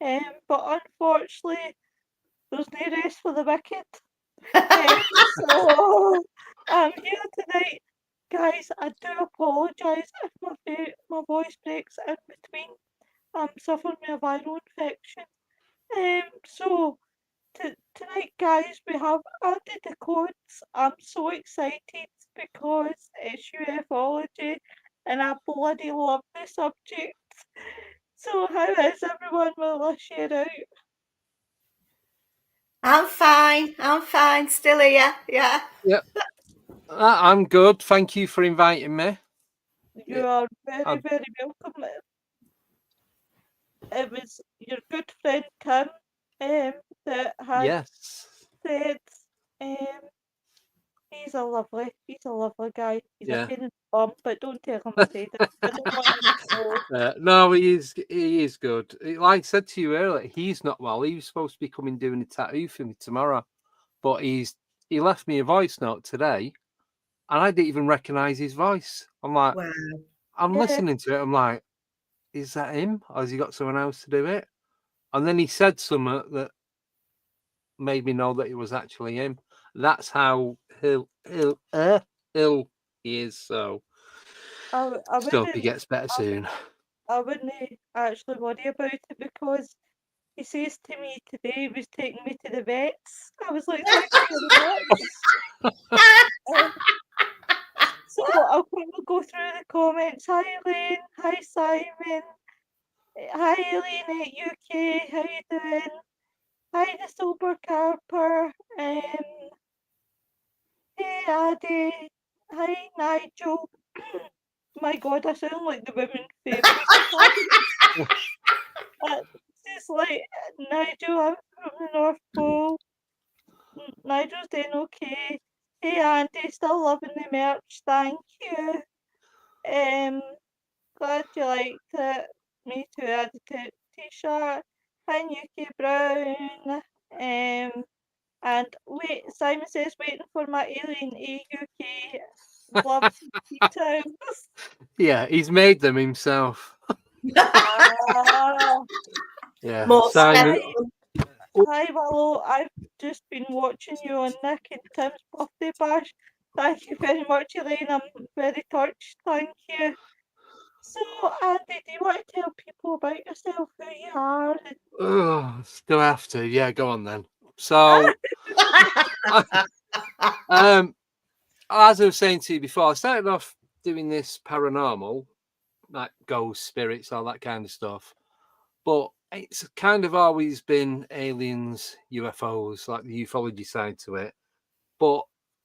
everything. But unfortunately, there's no rest for the wicked. So I'm here tonight. Guys, I do apologise if my voice breaks in between. I'm suffering with a viral infection. So tonight, guys, we have Andy Decodes. I'm so excited because it's ufology and I bloody love the subject. So how is everyone? Will I share out? I'm fine, still here, yeah. Yep. I'm good. Thank you for inviting me. You are very, very welcome. It was your good friend Kim that had Yes. said he's a lovely guy. He's a Yeah. pain in the bum, but don't tell him I said it. I don't want him to know. No, he is good. Like I said to you earlier, he's not well. He was supposed to be coming doing a tattoo for me tomorrow, but he left me a voice note today, and I didn't even recognise his voice. I'm like, Wow. I'm Yeah. listening to it. I'm like, is that him, or has he got someone else to do it? And then he said something that made me know that it was actually him. That's how ill he is. So I just hope he wouldn't gets better soon. I wouldn't actually worry about it because he says to me today he was taking me to the vets. I was like, thank you very much. So I'll quickly go through the comments. Hi Elaine, hi Simon, hi Elaine at UK, how you doing? Hi the Sober Carper, hey Addy, hi Nigel. My God, I sound like the women favourite. It's like Nigel, I'm from the North Pole. Nigel's doing okay. Hey Andy, still loving the merch, thank you. Glad you liked it. Me too, I added to t-shirt. Hi Nuki Brown. And wait, Simon says waiting for my Alien AUK gloves and tea towels. Yeah, he's made them himself. Yeah, Most Simon. Hi Willow, I've just been watching you on Nick and Tim's birthday bash. Thank you very much, Elaine. I'm very touched. Thank you. So, Andy, do you want to tell people about yourself, who you are? Oh, still have to. Yeah, go on then. So, as I was saying to you before, I started off doing this paranormal, like ghosts, spirits, all that kind of stuff. But it's kind of always been aliens, UFOs, like the ufology side to it. But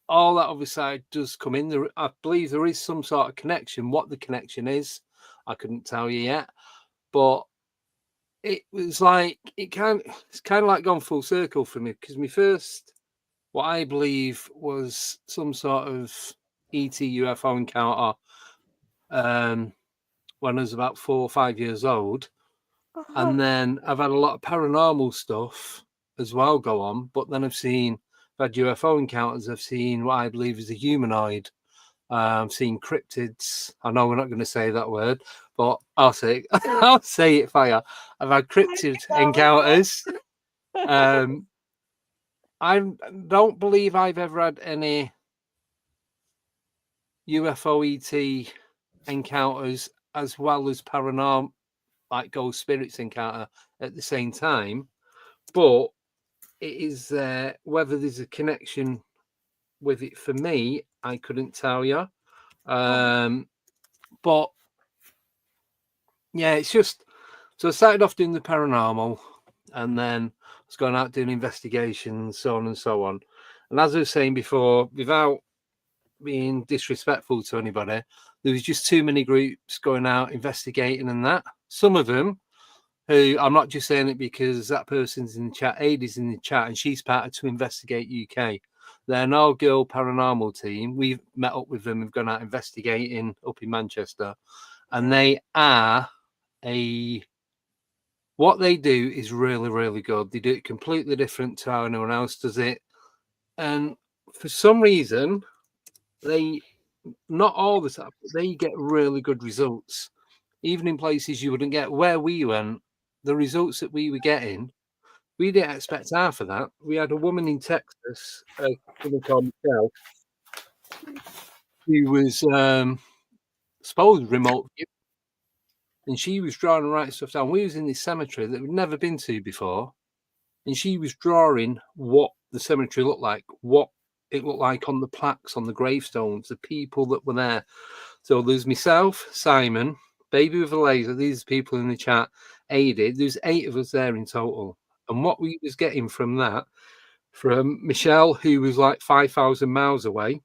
all that other side does come in. There, I believe there is some sort of connection. What the connection is, I couldn't tell you yet. But it was like it's kind of like gone full circle for me because my first, what I believe was some sort of ET UFO encounter when I was about 4 or 5 years old. And then I've had a lot of paranormal stuff as well go on, but then I've had UFO encounters. I've seen what I believe is a humanoid. I've seen cryptids. I know we're not going to say that word, but I'll say it. I'll say it for you. I've had cryptid encounters. I don't believe I've ever had any UFO ET encounters as well as paranormal, like ghost spirits encounter at the same time. But it is whether there's a connection with it for me, I couldn't tell you. But yeah, it's just so I started off doing the paranormal, and then I was going out doing investigations, so on and so on. And as I was saying before, without being disrespectful to anybody, there was just too many groups going out investigating and that. Some of them, who I'm not just saying it because that person's in the chat, Adie's in the chat, and she's part of To Investigate UK. They're an all-girl paranormal team. We've met up with them. We've gone out investigating up in Manchester, and they are what they do is really, really good. They do it completely different to how anyone else does it. And for some reason, not all the time, they get really good results, even in places you wouldn't get. Where we went, the results that we were getting, we didn't expect half of that. We had a woman in Texas, a woman called Michelle, who was supposed remote view, and she was drawing and writing stuff down. We was in this cemetery that we'd never been to before, and she was drawing what the cemetery looked like, what it looked like on the plaques, on the gravestones, the people that were there. So there's myself, Simon, Baby with a Laser, these people in the chat, Adi. There's 8 of us there in total. And what we was getting from that, from Michelle, who was like 5,000 miles away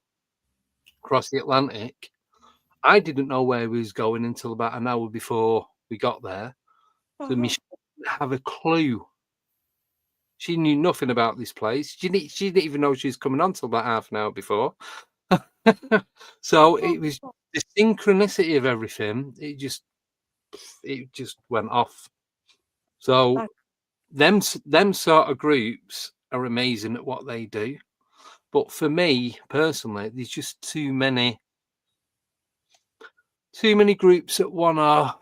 across the Atlantic, I didn't know where we was going until about an hour before we got there. So Michelle didn't have a clue. She knew nothing about this place. She didn't even know she was coming on till about half an hour before. So it was the synchronicity of everything. It just went off. So them sort of groups are amazing at what they do. But for me personally, there's just too many groups that want to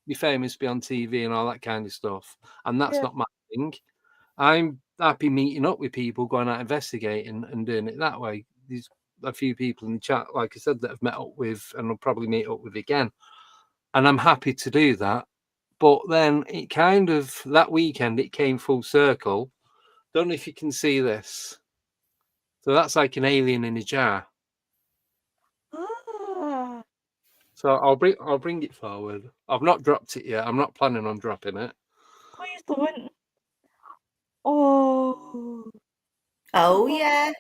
be famous, be on TV and all that kind of stuff. And that's not my thing. I'm happy meeting up with people, going out investigating and doing it that way. There's a few people in the chat, like I said, that I've met up with and I'll probably meet up with again. And I'm happy to do that. But then it kind of, that weekend, it came full circle. Don't know if you can see this. So that's like an alien in a jar. So I'll bring it forward. I've not dropped it yet. I'm not planning on dropping it. Please don't. Oh. Oh, yeah.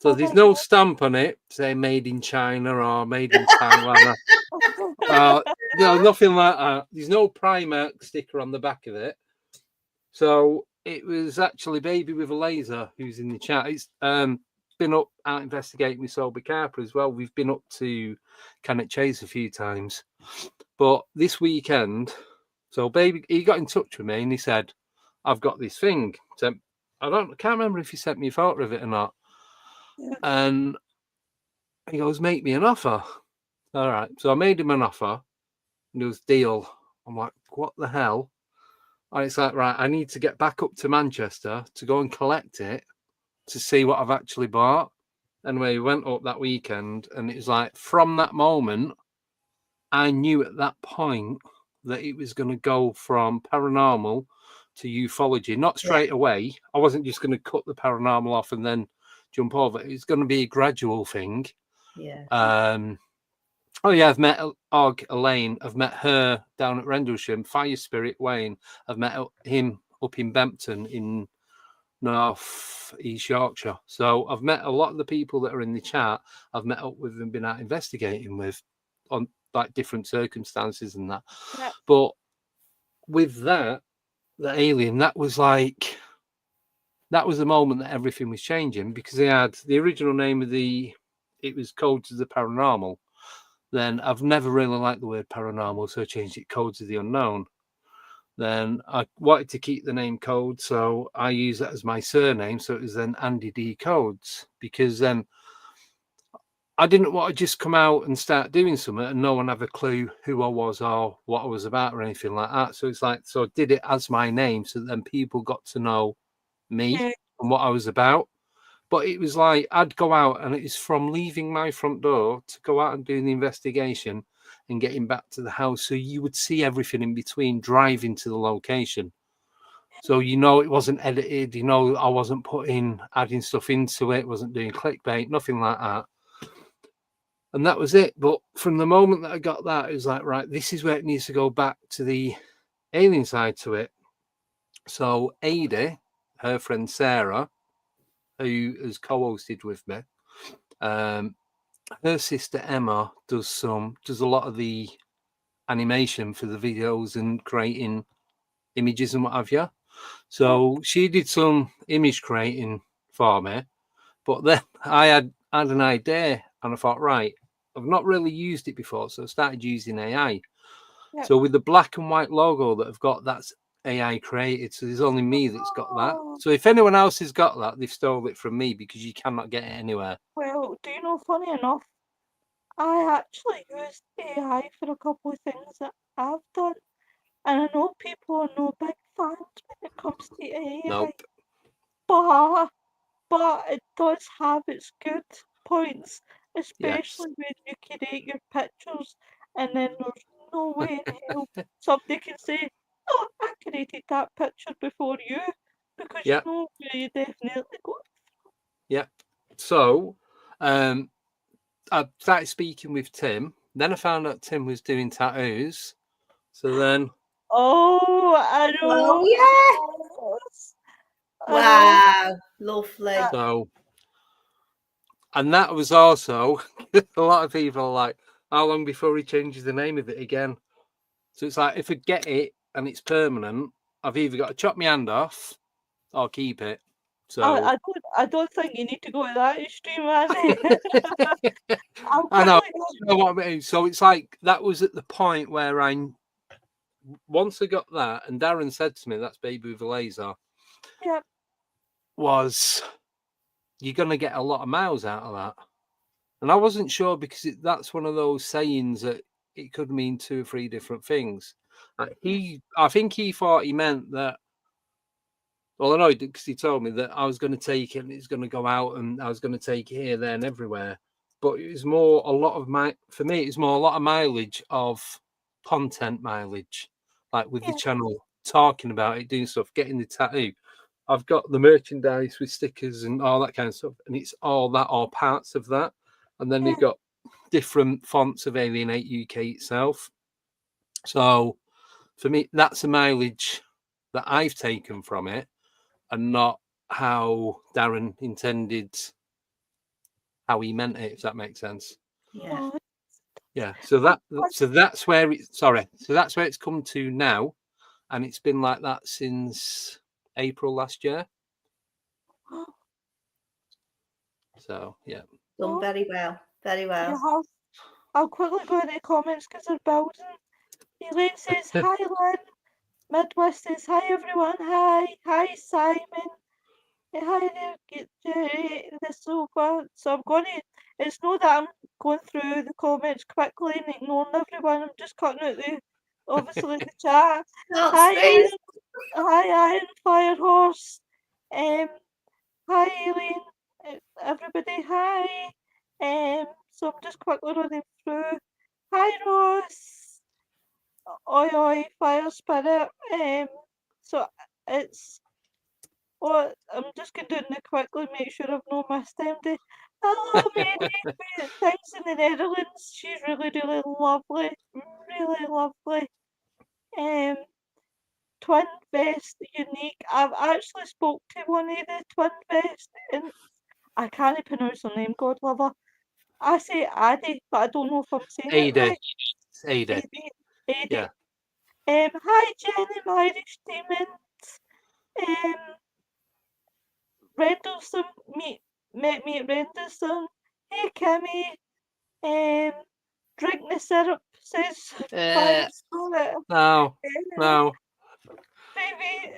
So there's no stamp on it, say made in China or made in Taiwan. No, nothing like that. There's no Primark sticker on the back of it. So it was actually Baby with a Laser who's in the chat. It's been up out investigating with Sober Carper as well. We've been up to Cannock Chase a few times. But this weekend, so Baby, he got in touch with me and he said, I've got this thing. So I can't remember if he sent me a photo of it or not. And he goes, make me an offer. All right. So I made him an offer and it was deal. I'm like, what the hell? And it's like, right, I need to get back up to Manchester to go and collect it to see what I've actually bought. Anyway, we went up that weekend and it was like, from that moment, I knew at that point that it was going to go from paranormal to ufology, not straight away. I wasn't just going to cut the paranormal off and then jump over. It's going to be a gradual thing. Yeah. Oh yeah, I've met Elaine. I've met her down at Rendlesham. Fire Spirit Wayne. I've met him up in Bempton in North East Yorkshire. So I've met a lot of the people that are in the chat. I've met up with and been out investigating with on like different circumstances and that. Yeah. But with that, the alien, that was the moment that everything was changing because they had the original name of it was Codes of the Paranormal. Then I've never really liked the word paranormal, so I changed it Codes of the Unknown. Then I wanted to keep the name Code, so I used that as my surname. So it was then Andy Decodes, because then I didn't want to just come out and start doing something and no one have a clue who I was or what I was about or anything like that. So it's like, so I did it as my name so then people got to know me and what I was about. But it was like I'd go out and it's from leaving my front door to go out and doing the investigation and getting back to the house. So you would see everything in between driving to the location. So, it wasn't edited, I wasn't adding stuff into it, wasn't doing clickbait, nothing like that. And that was it. But from the moment that I got that, it was like, right, this is where it needs to go back to the alien side to it. So Ada, her friend Sarah, who has co-hosted with me, her sister Emma does a lot of the animation for the videos and creating images and what have you. So she did some image creating for me, but then I had an idea and I thought, right, I've not really used it before, so I started using AI. Yeah. So with the black and white logo that I've got, that's AI created. So there's only me that's got that. So if anyone else has got that, they've stole it from me because you cannot get it anywhere. Well, do you know, funny enough, I actually used AI for a couple of things that I've done. And I know people are no big fans when it comes to AI, Nope. but it does have its good points, Yes. especially when you create your pictures and then there's no way in hell somebody can say, "Oh, I created that picture before you," because you Yep. know where you definitely got. Yep. So, I started speaking with Tim. Then I found out Tim was doing tattoos. So then, Oh, I Oh, know. yeah. I know. Wow. Lovely. so, and that was also a lot of people are like, how long before he changes the name of it again? So it's like, if I get it and it's permanent, I've either got to chop my hand off or keep it. So, I don't think you need to go to that extreme, Andy. I'll I know, quickly you know what I mean. So it's like that was at the point where once I got that, and Darren said to me, "That's baby with a laser." yeah, Was you're going to get a lot of miles out of that? And I wasn't sure because that's one of those sayings that it could mean 2 or 3 different things. I think he thought he meant that. Well, I know because he told me that I was going to take it and it's going to go out and I was going to take it here, there, and everywhere. But it was more a lot of for me, it's more a lot of mileage of content mileage, like with the yeah, channel talking about it, doing stuff, getting the tattoo. I've got the merchandise with stickers and all that kind of stuff, and it's all that or parts of that. And then yeah. they've got different fonts of Alienate UK itself. So for me, that's a mileage that I've taken from it and not how Darren intended how he meant it, if that makes sense. Yeah. Oh, Yeah. So that's where it's come to now. And it's been like that since April last year. So yeah. Done oh, very well. Very you well. have. I'll quickly go into the comments because they're building. Elaine says, "Hi, Lynn." Midwest says, "Hi, everyone." Hi, Simon. Hi there, get this so far. So I'm going to. It's not that I'm going through the comments quickly and ignoring everyone. I'm just cutting out obviously the chat. Can't Hi, see. Iron Fire Horse. Um, Hi, Elaine. Everybody, hi. So I'm just quickly running through. Hi, Ross. Oi, oi, Fire Spirit. So it's. Oh, I'm just going to do it quickly, make sure I've not missed anybody. Hello, Mary. Thanks in the Netherlands. She's really, really lovely. Really lovely. Um, Twin Vest Unique. I've actually spoke to one of the Twin Vest and I can't pronounce her name, God love her. I say Addy, but I don't know if I'm saying it Ada. right. Ada. Addy. Addy. Yeah. Hi Jenny, my Irish demon. Um, Rendlesham, met me at Rendlesham. Hey Kimmy. Um, Drink the syrup, says Fire Spirit. No. No. Baby,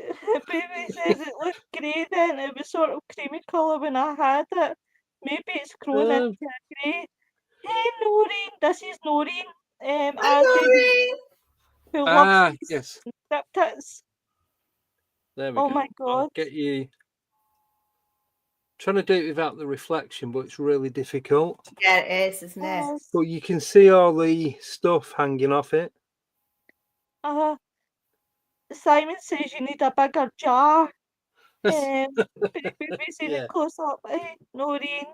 baby says it looked grey then. It was sort of creamy colour when I had it. Maybe it's grown into Um, a grey. Hey Noreen, this is Noreen. Hi, Andy, Noreen. who loves these yes. cryptids. There we Oh my go. I'll god. get you. Trying to do it without the reflection, but it's really difficult. Yeah, it is, isn't it? Yes. But you can see all the stuff hanging off it. Uh, Simon says you need a bigger jar. Baby seen it Yeah. close up. Hey, Noreen.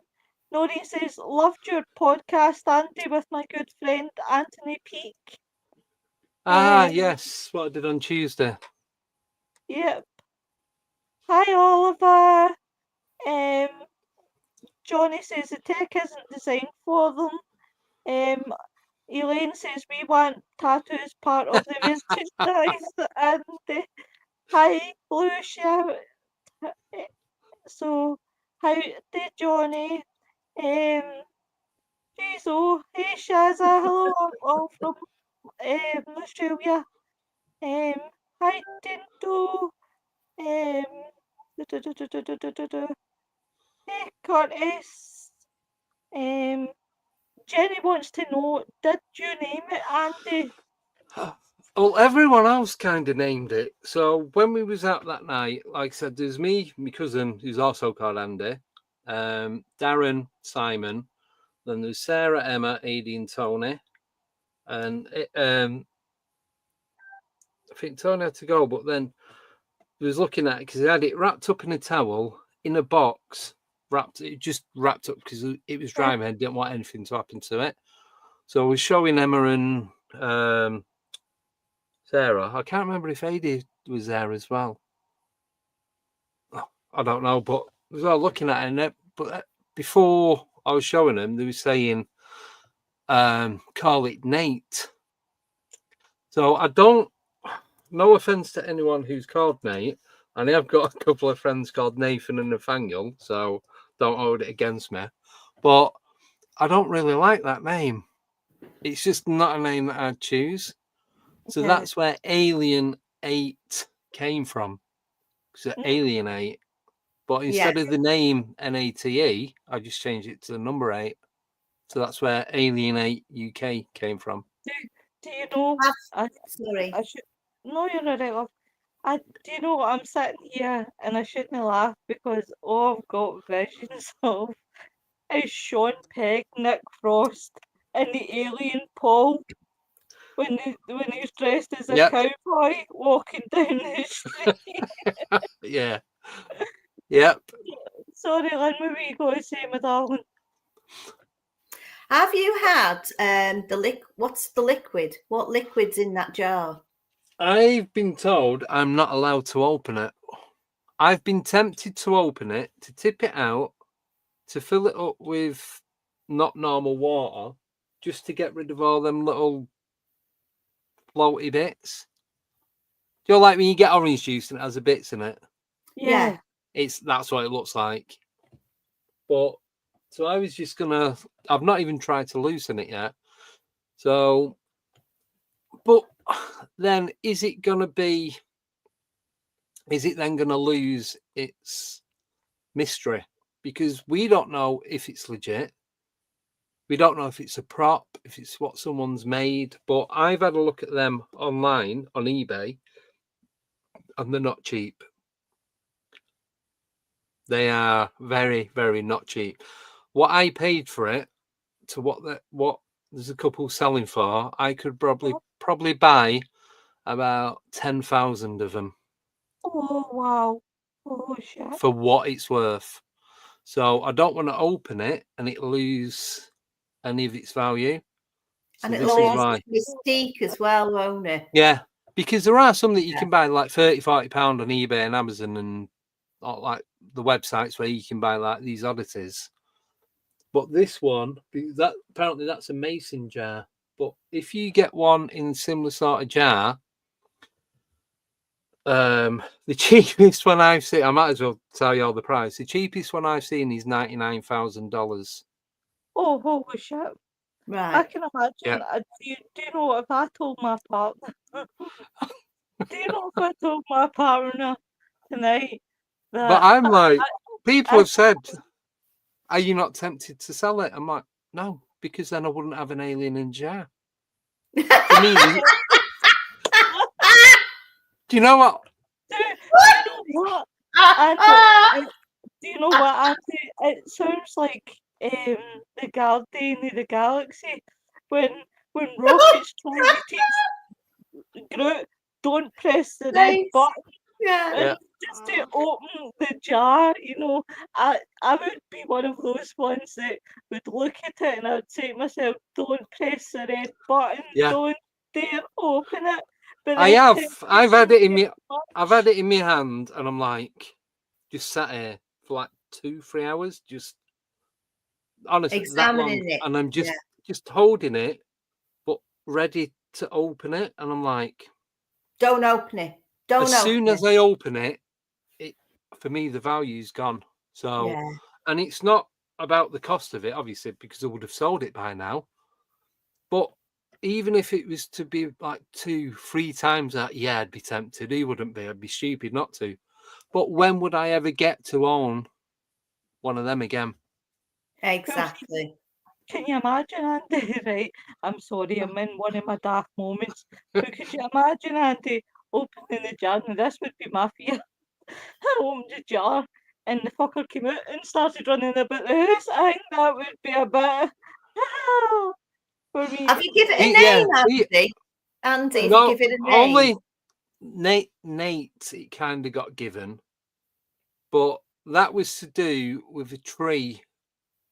Noreen says, loved your podcast, Andy, with my good friend Anthony Peake. Yes. What I did on Tuesday. Yep. Hi, Oliver. Um, Johnny says the tech isn't designed for them. Elaine says we want tattoos part of the merchandise. And hi, Blue Shout. So, how did Johnny? Um, Jeez, oh, hey Shazza, hello, I'm all from Australia. Hi Tinto. Um, hey Curtis. Um, Jenny wants to know, did you name it Andy? Well, everyone else kind of named it. So when we was out that night, like I said, there's me, my cousin, who's also called Andy, Darren, Simon. Then there's Sarah, Emma, Edie, and Tony. And I think Tony had to go, but then he was looking at it because he had it wrapped up in a towel in a box, just wrapped up because it was dry. And didn't want anything to happen to it. So I was showing Emma and Sarah. I can't remember if Edie was there as well. I don't know, but I was all looking at it. But before I was showing them, they were saying, call it Nate. So I don't, no offense to anyone who's called Nate, and I've got a couple of friends called Nathan and Nathaniel, so don't hold it against me. But I don't really like that name. It's just not a name that I'd choose. So that's where Alien 8 came from. So Alienate. But instead of the name NATE, I just changed it to the number 8. So that's where Alienate UK came from. Do you know? Sorry. I should. No, you're not right. Do you know what? I'm sitting here and I shouldn't laugh because all I've got visions of is Sean Pegg, Nick Frost, and the alien Paul when he's dressed as a cowboy walking down the street. Yeah. Yep. Sorry, Lynn, what were you going to say, my darling? Have you had what's the liquid? What liquid's in that jar? I've been told I'm not allowed to open it. I've been tempted to open it, to tip it out, to fill it up with not normal water, just to get rid of all them little floaty bits. Do you know, like when you get orange juice and it has the bits in it? Yeah. That's what it looks like. But so I was just gonna. I've not even tried to loosen it yet. So, but then is it gonna be? Is it then gonna lose its mystery? Because we don't know if it's legit. We don't know if it's a prop, if it's what someone's made. But I've had a look at them online on eBay, and they're not cheap. They are very, very not cheap. What I paid for it to what there's a couple selling for, I could probably buy about 10,000 of them. Oh wow! Oh shit! For what it's worth. So I don't want to open it and it lose any of its value. So and it'll lose its mystique as well, won't it? Yeah, because there are some that you can buy like 30-40 pound on eBay and Amazon and like the websites where you can buy like these oddities. But this one, apparently that's a mason jar. But if you get one in similar sort of jar, the cheapest one I've seen, I might as well tell you all the price. The cheapest one I've seen is $99,000. Oh, holy shit! Right. I can imagine. Yeah. Do you know if I told my partner? Do you know if I told my partner tonight that? But I'm like, people have said, "Are you not tempted to sell it?" I'm like, no, because then I wouldn't have an alien in jar. For me, do you know what? Do you know what? Andy, do you know what, Andy? It sounds like the Guardian of the Galaxy when Rocket's trying to teach Groot, don't press the red button. Yeah. Just to open the jar, you know, I would be one of those ones that would look at it and I would say to myself, don't press the red button, don't dare open it. But I've had it in my hand and I'm like, just sat here for like 2-3 hours, just honestly examining it, and I'm just holding it, but ready to open it, and I'm like, don't open it. As soon as I open it, for me the value's gone. So, and it's not about the cost of it, obviously, because I would have sold it by now. But even if it was to be like 2-3 times that, I'd be tempted. He wouldn't be. I'd be stupid not to. But when would I ever get to own one of them again? Exactly. Can you imagine, Andy? Right, I'm sorry, I'm in one of my daft moments. But could you imagine, Andy, opening the jar? Now, this would be my fear. I opened the jar and the fucker came out and started running about the house. I think that would be a bit for me. Have you given it a Yeah, name, Andy? Andy, have you no, given it a name? only Nate. It kind of got given, but that was to do with a tree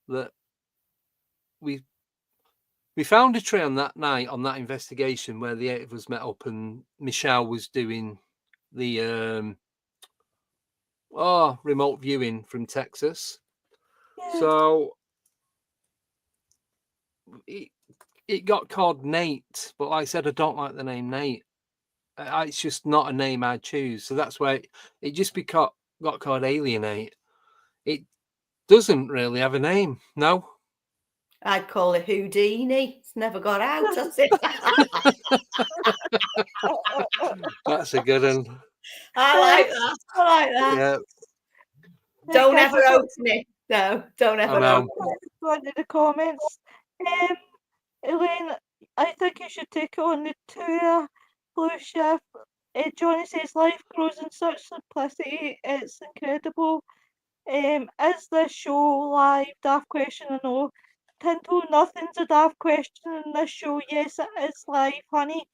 that we found a tree on that night on that investigation where the 8 of us met up and Michelle was doing the remote viewing from Texas. Yeah. So it got called Nate, but like I said, I don't like the name Nate. It's just not a name I'd choose. So that's why it just got called Alienate. It doesn't really have a name. No. I'd call it Houdini. It's never got out, has it? That's a good one. I like that. I like that. Yeah. Don't guys, ever I've got- open it. No, don't ever know. open it. go into the comments. Elaine, I think you should take it on the tour. Blue Shift. Johnny says life grows in such simplicity. It's incredible. Is this show live? Daft question, I know. Tinto, nothing's a daft question in this show. Yes, it is live, honey.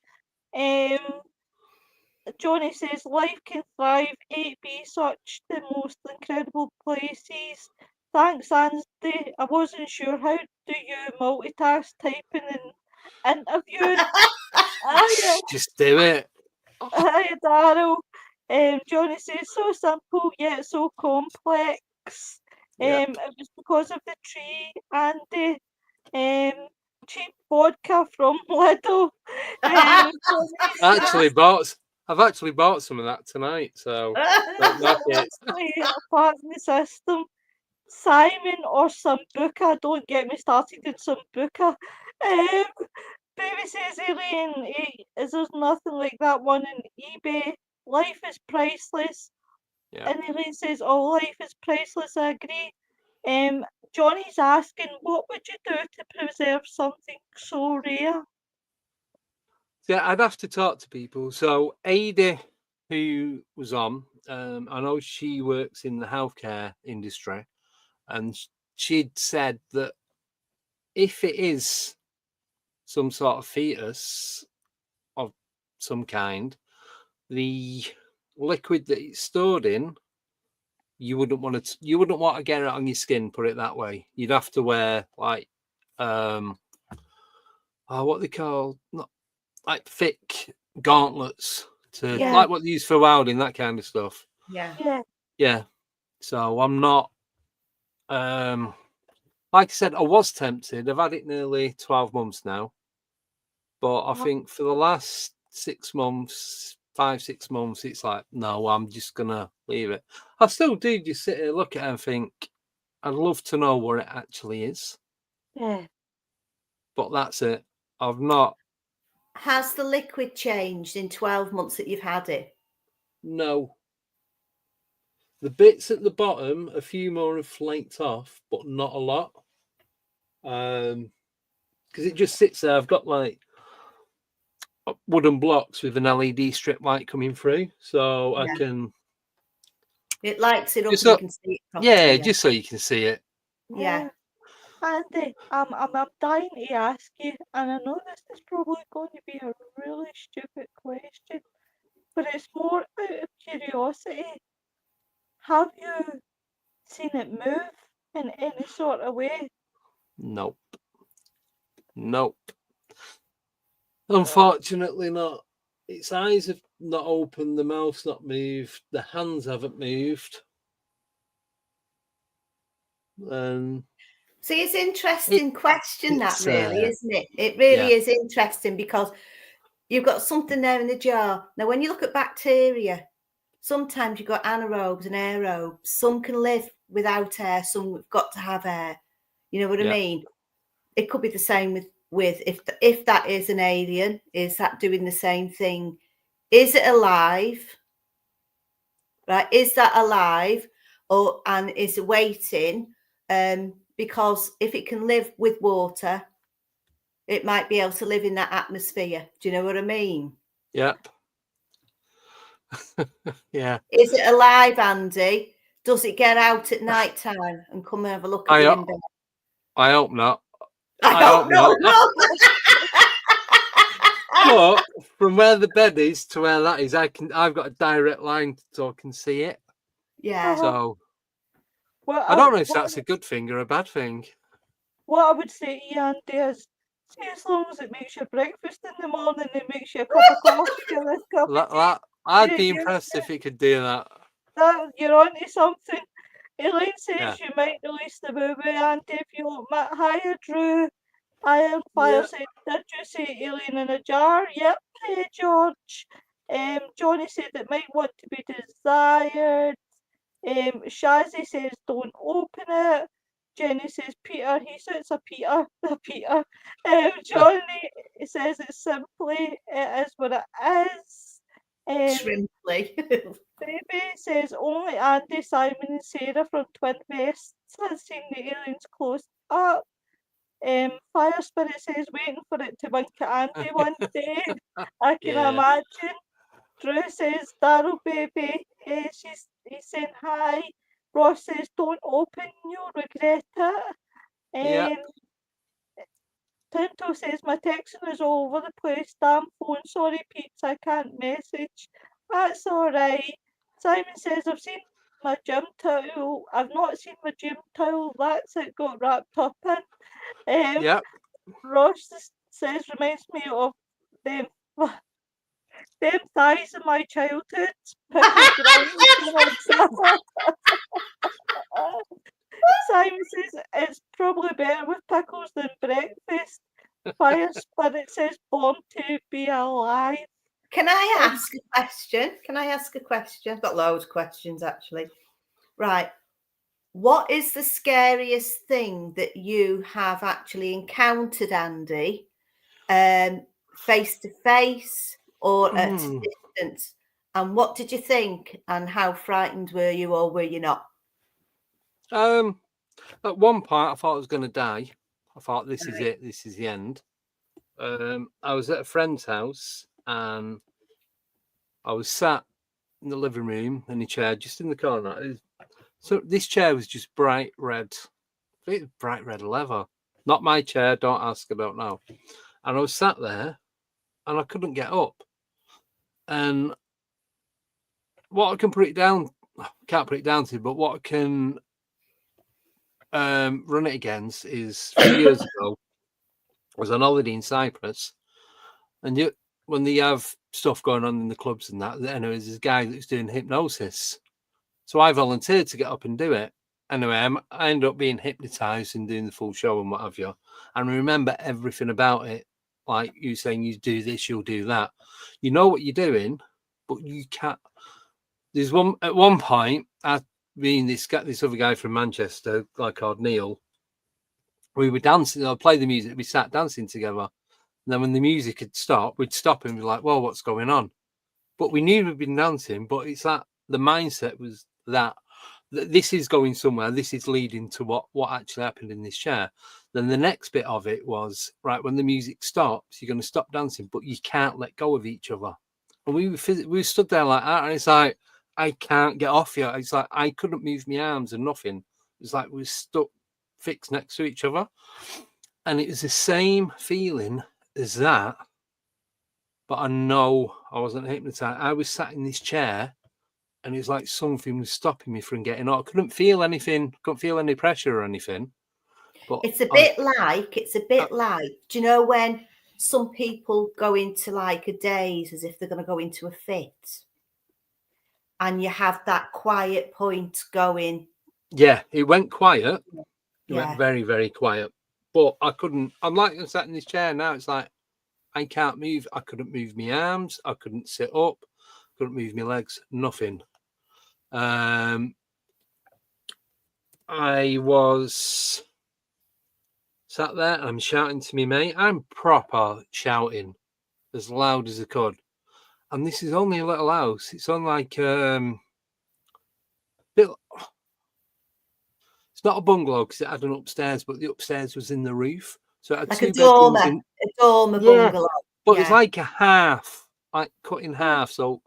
Johnny says life can thrive. 8B, such the most incredible places. Thanks, Andy. I wasn't sure. How do you multitask typing and interviewing? Hiya, Just do it. hiya, Daryl. Johnny says so simple yet so complex. Yep. It was because of the tree, Andy. Cheap vodka from Lidl. Johnny I've says, actually bought some of that tonight. So don't knock it. apart from the system. Simon or Sambuca, don't get me started in Sambuca. Baby says Alien, is there's nothing like that one on eBay. Life is priceless. Yeah. And Elaine says, oh, life is priceless, I agree. Johnny's asking, what would you do to preserve something so rare? Yeah, I'd have to talk to people. So Ada, who was on, I know she works in the healthcare industry, and she'd said that if it is some sort of fetus of some kind, the liquid that it's stored in, you wouldn't want to get it on your skin. Put it that way. You'd have to wear like what they call not like thick gauntlets to Yeah. like what they use for welding, that kind of stuff. Yeah. Yeah. So I'm not like I said, I was tempted. I've had it nearly 12 months now. But I think for the last 6 months, 5-6 months, it's like, no, I'm just gonna leave it. I still do just sit here, look at it and think, I'd love to know what it actually is. Yeah. But that's it. I've not. Has the liquid changed in 12 months that you've had it? No. The bits at the bottom, a few more have flaked off, but not a lot. Because it just sits there. I've got like wooden blocks with an LED strip light coming through, so I can. It lights it up Just and you so, can see it properly. just so you can see it. Yeah. Andy, I'm dying to ask you, and I know this is probably going to be a really stupid question, but it's more out of curiosity. Have you seen it move in any sort of way? Nope. Unfortunately, not. Its eyes have not opened, the mouth's not moved, the hands haven't moved. See, it's an interesting question, that really, isn't it? It really yeah. is interesting because you've got something there in the jar. Now, when you look at bacteria, sometimes you've got anaerobes and aerobes. Some can live without air, some have got to have air. You know what I mean? It could be the same with if that is an alien, is that doing the same thing? Is it alive? Right? Is that alive? And is it waiting? because if it can live with water, it might be able to live in that atmosphere. Do you know what I mean? Yep. Yeah. Is it alive, Andy? Does it get out at night time and come and have a look at you in bed? I hope not. I hope not. But from where the bed is to where that is, I've got a direct line so I can see it. Yeah. So Well, I don't know if that's a good thing or a bad thing. what I would say to you, Andy, is see, as long as it makes your breakfast in the morning, it makes you a cup of coffee or a cup of tea. I'd be impressed if it could do that. You're onto something. Elaine says Yeah. you might release the movie, Andy, if you want Matt. Hiya, Drew. Iron Fire said, did you say alien in a jar? Yep. Hey, George. Johnny said it might want to be desired. Shazzy says, don't open it. Jenny says, Peter. He says it's a Peter. A Peter. Johnny says it's simply, it is what it is. Shrimply. Baby says only Andy, Simon, and Sarah from Twin Vests has seen the aliens close up. Fire Spirit says waiting for it to wink at Andy one day. I can imagine. Drew says Daryl baby. He's saying hi. Ross says don't open, you'll regret it. Tinto says my texting is all over the place. Damn phone, sorry peeps, I can't message. That's alright. Simon says I've seen my gym towel. I've not seen my gym towel. That's it got wrapped up in. Yep. Ross says reminds me of them thighs in my childhood. Simon says it's probably better with pickles than breakfast. Fire Spirit says born to be alive. Can I ask a question? I've got loads of questions actually. Right. What is the scariest thing that you have actually encountered, Andy? Face to face or at distance? And what did you think? And how frightened were you, or were you not? At one point, I thought I was going to die. I thought this is it. This is the end. I was at a friend's house and I was sat in the living room in a chair, just in the corner. So this chair was just bright red. I think it was bright red leather. Not my chair. Don't ask. I don't know. And I was sat there and I couldn't get up. And what I can put it down, can't put it down to, but what I can run it against is 3 years ago, I was on holiday in Cyprus. And when they have stuff going on in the clubs and that, anyway, there's this guy that's doing hypnosis. So I volunteered to get up and do it. Anyway, I ended up being hypnotized and doing the full show and what have you. And I remember everything about it. Like you saying, you do this, you'll do that. You know what you're doing, but you can't. There's at one point, this other guy from Manchester, guy called Neil, we were dancing. I'd play the music. We sat dancing together. And then when the music had stopped, we'd stop and be like, well, what's going on? But we knew we'd been dancing, but it's that the mindset was that this is going somewhere. This is leading to what actually happened in this chair. Then the next bit of it was, right, when the music stops, you're going to stop dancing, but you can't let go of each other. And we were stood there like that. And it's like, I can't get off you. It's like, I couldn't move my arms and nothing. It's like we were stuck fixed next to each other. And it was the same feeling as that. But I know I wasn't hypnotized. I was sat in this chair and it was like something was stopping me from getting up. I couldn't feel anything, couldn't feel any pressure or anything. But it's a bit like, do you know when some people go into like a daze as if they're going to go into a fit? And you have that quiet point going. Yeah, it went quiet. It Yeah. went very, very quiet. But I couldn't, I'm sat in this chair now. It's like, I can't move. I couldn't move my arms. I couldn't sit up. Couldn't move my legs. Nothing. I was sat there and I'm shouting to me mate. I'm proper shouting as loud as I could. And this is only a little house. It's on like it's not a bungalow because it had an upstairs, but the upstairs was in the roof. So it had Like a 2 bedrooms dormer, in. a dormer Yeah, bungalow. but it's Yeah. like a half, like cut in half. So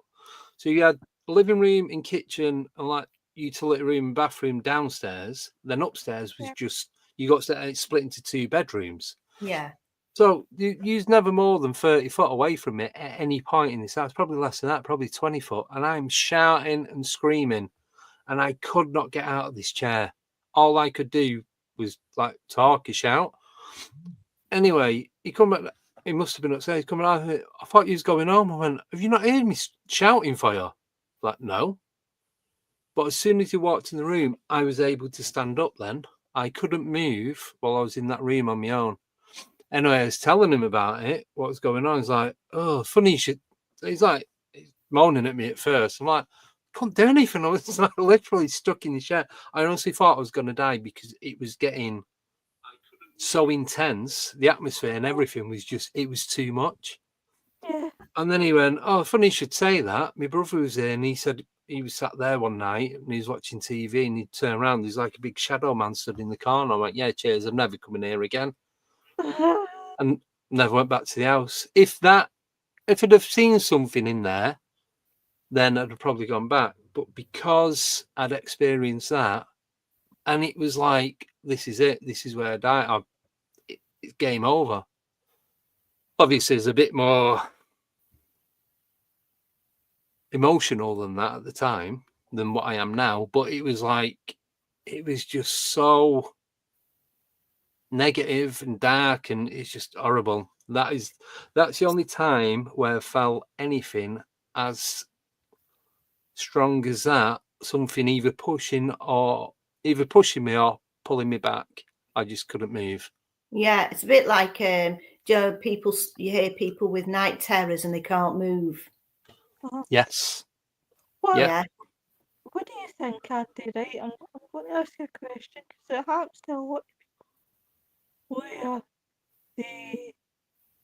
you had living room and kitchen and like utility room and bathroom downstairs. Then upstairs was Yeah. just you got it split into 2 bedrooms. Yeah. So you's never more than 30 foot away from it at any point in this house. Probably less than that, probably 20 foot. And I'm shouting and screaming, and I could not get out of this chair. All I could do was like talk and shout. Anyway, he come back. He must have been upstairs. Coming out. I thought you was going home. I went, have you not heard me shouting for you? Like, no. But as soon as he walked in the room, I was able to stand up then. I couldn't move while I was in that room on my own. Anyway, I was telling him about it, what was going on. He's like, oh, funny you should. He's like moaning at me at first. I'm like, couldn't do anything. I was like literally stuck in the chair. I honestly thought I was going to die because it was getting so intense. The atmosphere and everything was just, it was too much. Yeah. And then he went, oh, funny you should say that. My brother was there and he said he was sat there one night and he was watching TV and he'd turn around. There's like a big shadow man stood in the corner. I went, yeah, cheers. I'm never coming here again. And never went back to the house. If I'd have seen something in there, then I'd have probably gone back. But because I'd experienced that, and it was like, this is it. This is where I die. It's game over. Obviously, it's a bit more emotional than that at the time than what I am now. But it was like, it was just so negative and dark, and it's just horrible. That's the only time where I felt anything as strong as that. Something either pushing me or pulling me back. I just couldn't move. Yeah, it's a bit like you hear people with night terrors and they can't move. Yes. Well, Yeah. what do you think, Andy? Right, I'm going to ask you a question because it happens to a lot of people where they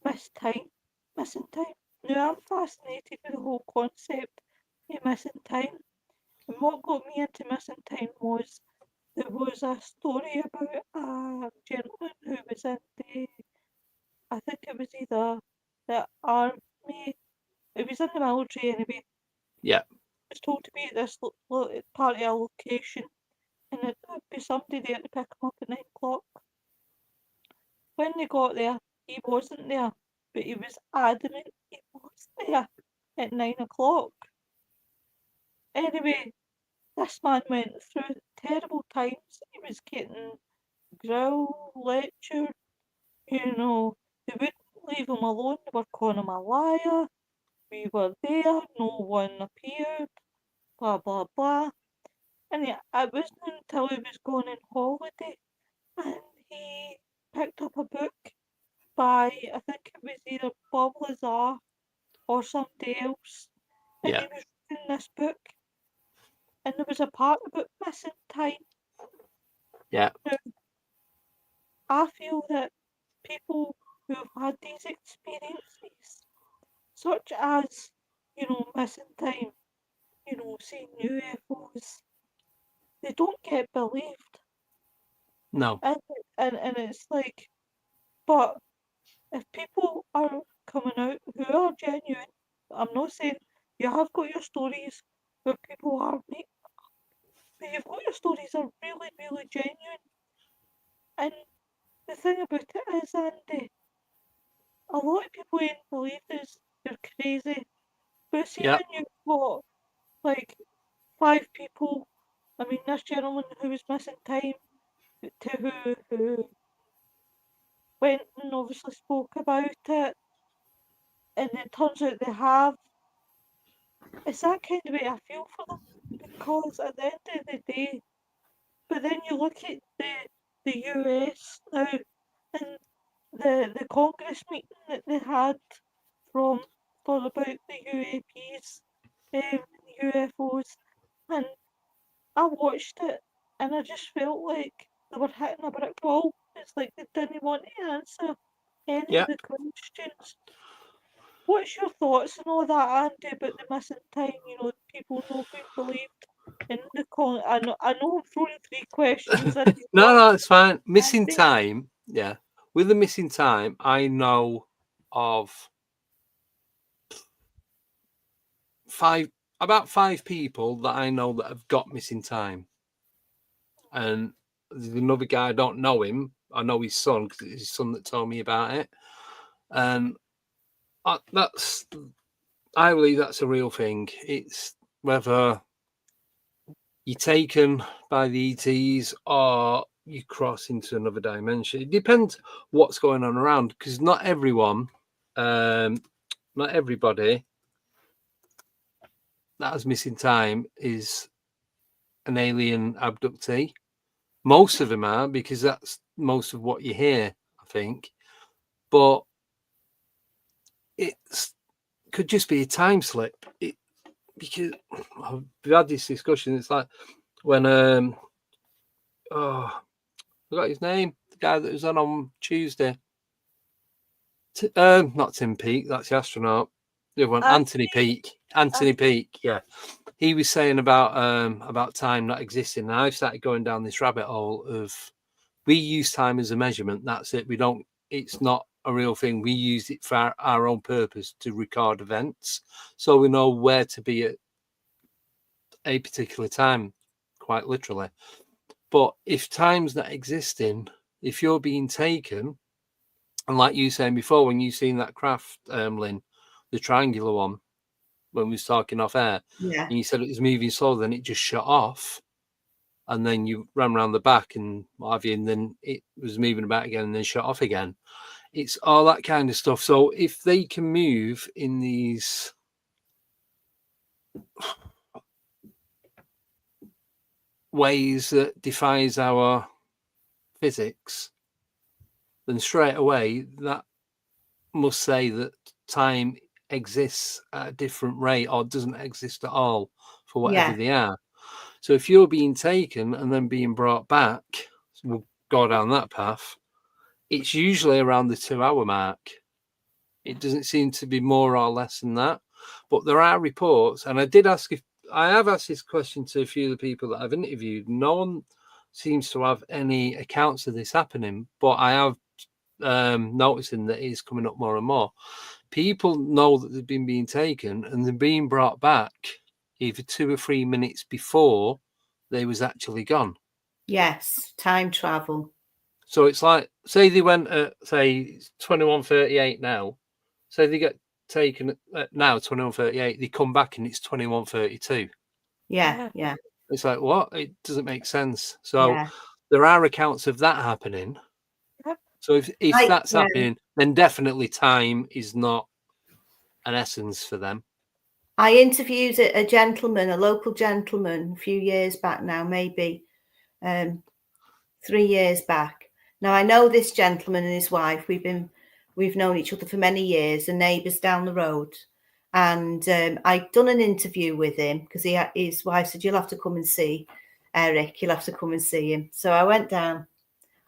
missing time. Now, I'm fascinated with the whole concept of missing time. And what got me into missing time was there was a story about a gentleman who was in I think it was either the army, it was in the military anyway. Yeah. Was told to be at this part of a location and it would be somebody there to pick him up at 9 o'clock. When they got there, he wasn't there, but he was adamant he was there at 9 o'clock. Anyway, this man went through terrible times. He was getting grilled, lectured, they wouldn't leave him alone, they were calling him a liar. We were there, no one appeared, blah blah blah. And it wasn't until he was going on holiday and he picked up a book by, I think it was either Bob Lazar or somebody else, and Yeah. he was reading this book, and there was a part about missing time. Yeah. Now, I feel that people who have had these experiences, such as, missing time, seeing UFOs, they don't get believed. No. And it's like, but if people are coming out who are genuine, I'm not saying you have got your stories where people are make, but you've got your stories that are really, really genuine. And the thing about it is, Andy, a lot of people ain't believe this. You're crazy. But see, Yeah. when you've got like 5 people, I mean, this gentleman who was missing time, to who went and obviously spoke about it, and it turns out they have. It's that kind of way I feel for them because at the end of the day, but then you look at the US now and the Congress meeting that they had from for about the UAPs, UFOs, and I watched it and I just felt like they were hitting a brick wall. It's like they didn't want to answer any Yeah. of the questions. What's your thoughts on all that, Andy, about the missing time? People not being believed in the con. I know I'm throwing 3 questions. I do No, want no, it's fine. Missing Andy. time, yeah. With the missing time, I know of about five people that I know that have got missing time. And there's another guy, I don't know him. I know his son because it's his son that told me about it. And I believe that's a real thing. It's whether you're taken by the ETs or you cross into another dimension. It depends what's going on around, because not everybody that has missing time is an alien abductee. Most of them are, because that's most of what you hear, I think. But it could just be a time slip. Because we've had this discussion. It's like when I forgot his name, the guy that was on Tuesday. Not Tim Peake, that's the astronaut. The other one, Anthony Peake. Anthony Peake, yeah. He was saying about time not existing, and I've started going down this rabbit hole of we use time as a measurement. That's it. We don't. It's not a real thing. We use it for our own purpose to record events, so we know where to be at a particular time, quite literally. But if time's not existing, if you're being taken, and like you saying before, when you seen that craft, Lynn, the triangular one, when we was talking off air, Yeah. and you said it was moving slow, then it just shut off, and then you ran around the back and what have you, and then it was moving about again and then shut off again. It's all that kind of stuff. So if they can move in these ways that defies our physics, then straight away that must say that time exists at a different rate or doesn't exist at all for whatever Yeah. they are. So if you're being taken and then being brought back, we'll go down that path. It's usually around the 2-hour mark. It doesn't seem to be more or less than that. But there are reports, and I have asked this question to a few of the people that I've interviewed. No one seems to have any accounts of this happening, but I have noticing that it's coming up more and more. People know that they've been being taken and they're being brought back either 2 or 3 minutes before they was actually gone. Yes, time travel. So it's like, say they went at, say, 21:38 now. Say they get taken at now 21:38. They come back and it's 21:32. Yeah, yeah, It's like, what? It doesn't make sense. So yeah. there are accounts of that happening. Yep. So if that's Yeah. happening, then definitely time is not an essence for them. I interviewed a gentleman, a local gentleman, a few years back now, maybe 3 years back. Now I know this gentleman and his wife. We've known each other for many years, and neighbours down the road. And I'd done an interview with him because his wife said, "You'll have to come and see Eric. You'll have to come and see him." So I went down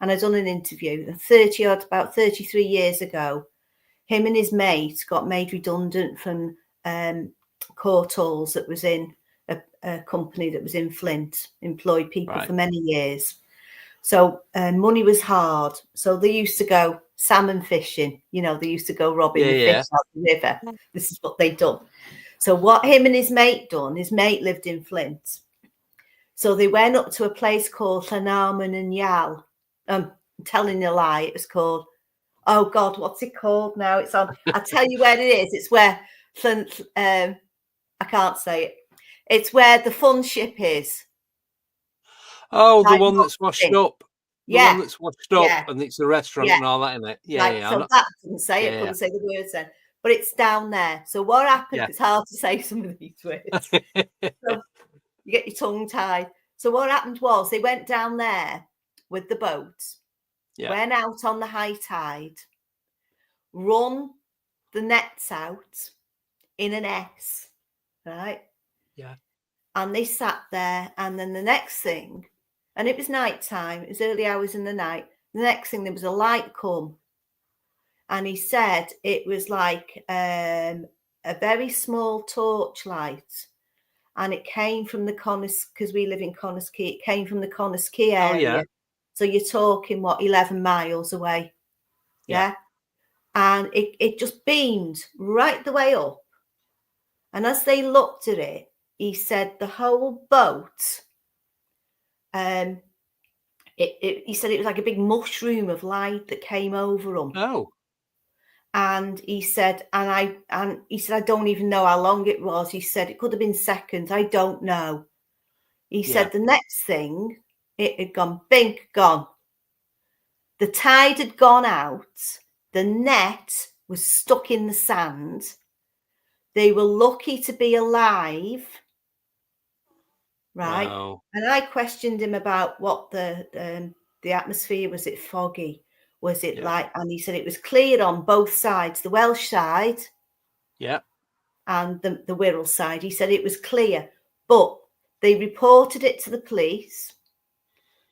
and I'd done an interview. About 33 years ago, him and his mate got made redundant from Court Halls that was in a company that was in Flint, employed people for many years. So money was hard. So they used to go salmon fishing. They used to go robbing the fish out the river. This is what they'd done. So what him and his mate done, his mate lived in Flint. So they went up to a place called Llanarmon and Yal. I'm telling a lie. It was called, oh God, what's it called now? It's on, I'll tell you where it is. It's where, I can't say it. It's where the fun ship is. Oh, the one that's washed up. The one that's washed up and it's a restaurant and all that in it. Yeah. So that couldn't say it, couldn't say the words then. But it's down there. So what happened, it's hard to say some of these words. So you get your tongue tied. So what happened was they went down there with the boat, went out on the high tide, run the nets out in an S, right? Yeah. And they sat there, and then the next thing, and it was night time, it was early hours in the night. The next thing, there was a light come. And he said it was like a very small torchlight. and it came from the Connors, because we live in Connors Key. It came from the Connors Key Oh, area. yeah. So you're talking, 11 miles away? Yeah. And it just beamed right the way up. And as they looked at it, he said the whole boat, he said it was like a big mushroom of light that came over them. Oh. And he said, I don't even know how long it was. He said it could have been seconds. I don't know. He said the next thing, it had gone, bink, gone. The tide had gone out. The net was stuck in the sand. They were lucky to be alive. Right. Wow. And I questioned him about what the atmosphere, was it foggy? Was it like, and he said it was clear on both sides, the Welsh side and the Wirral side. He said it was clear, but they reported it to the police.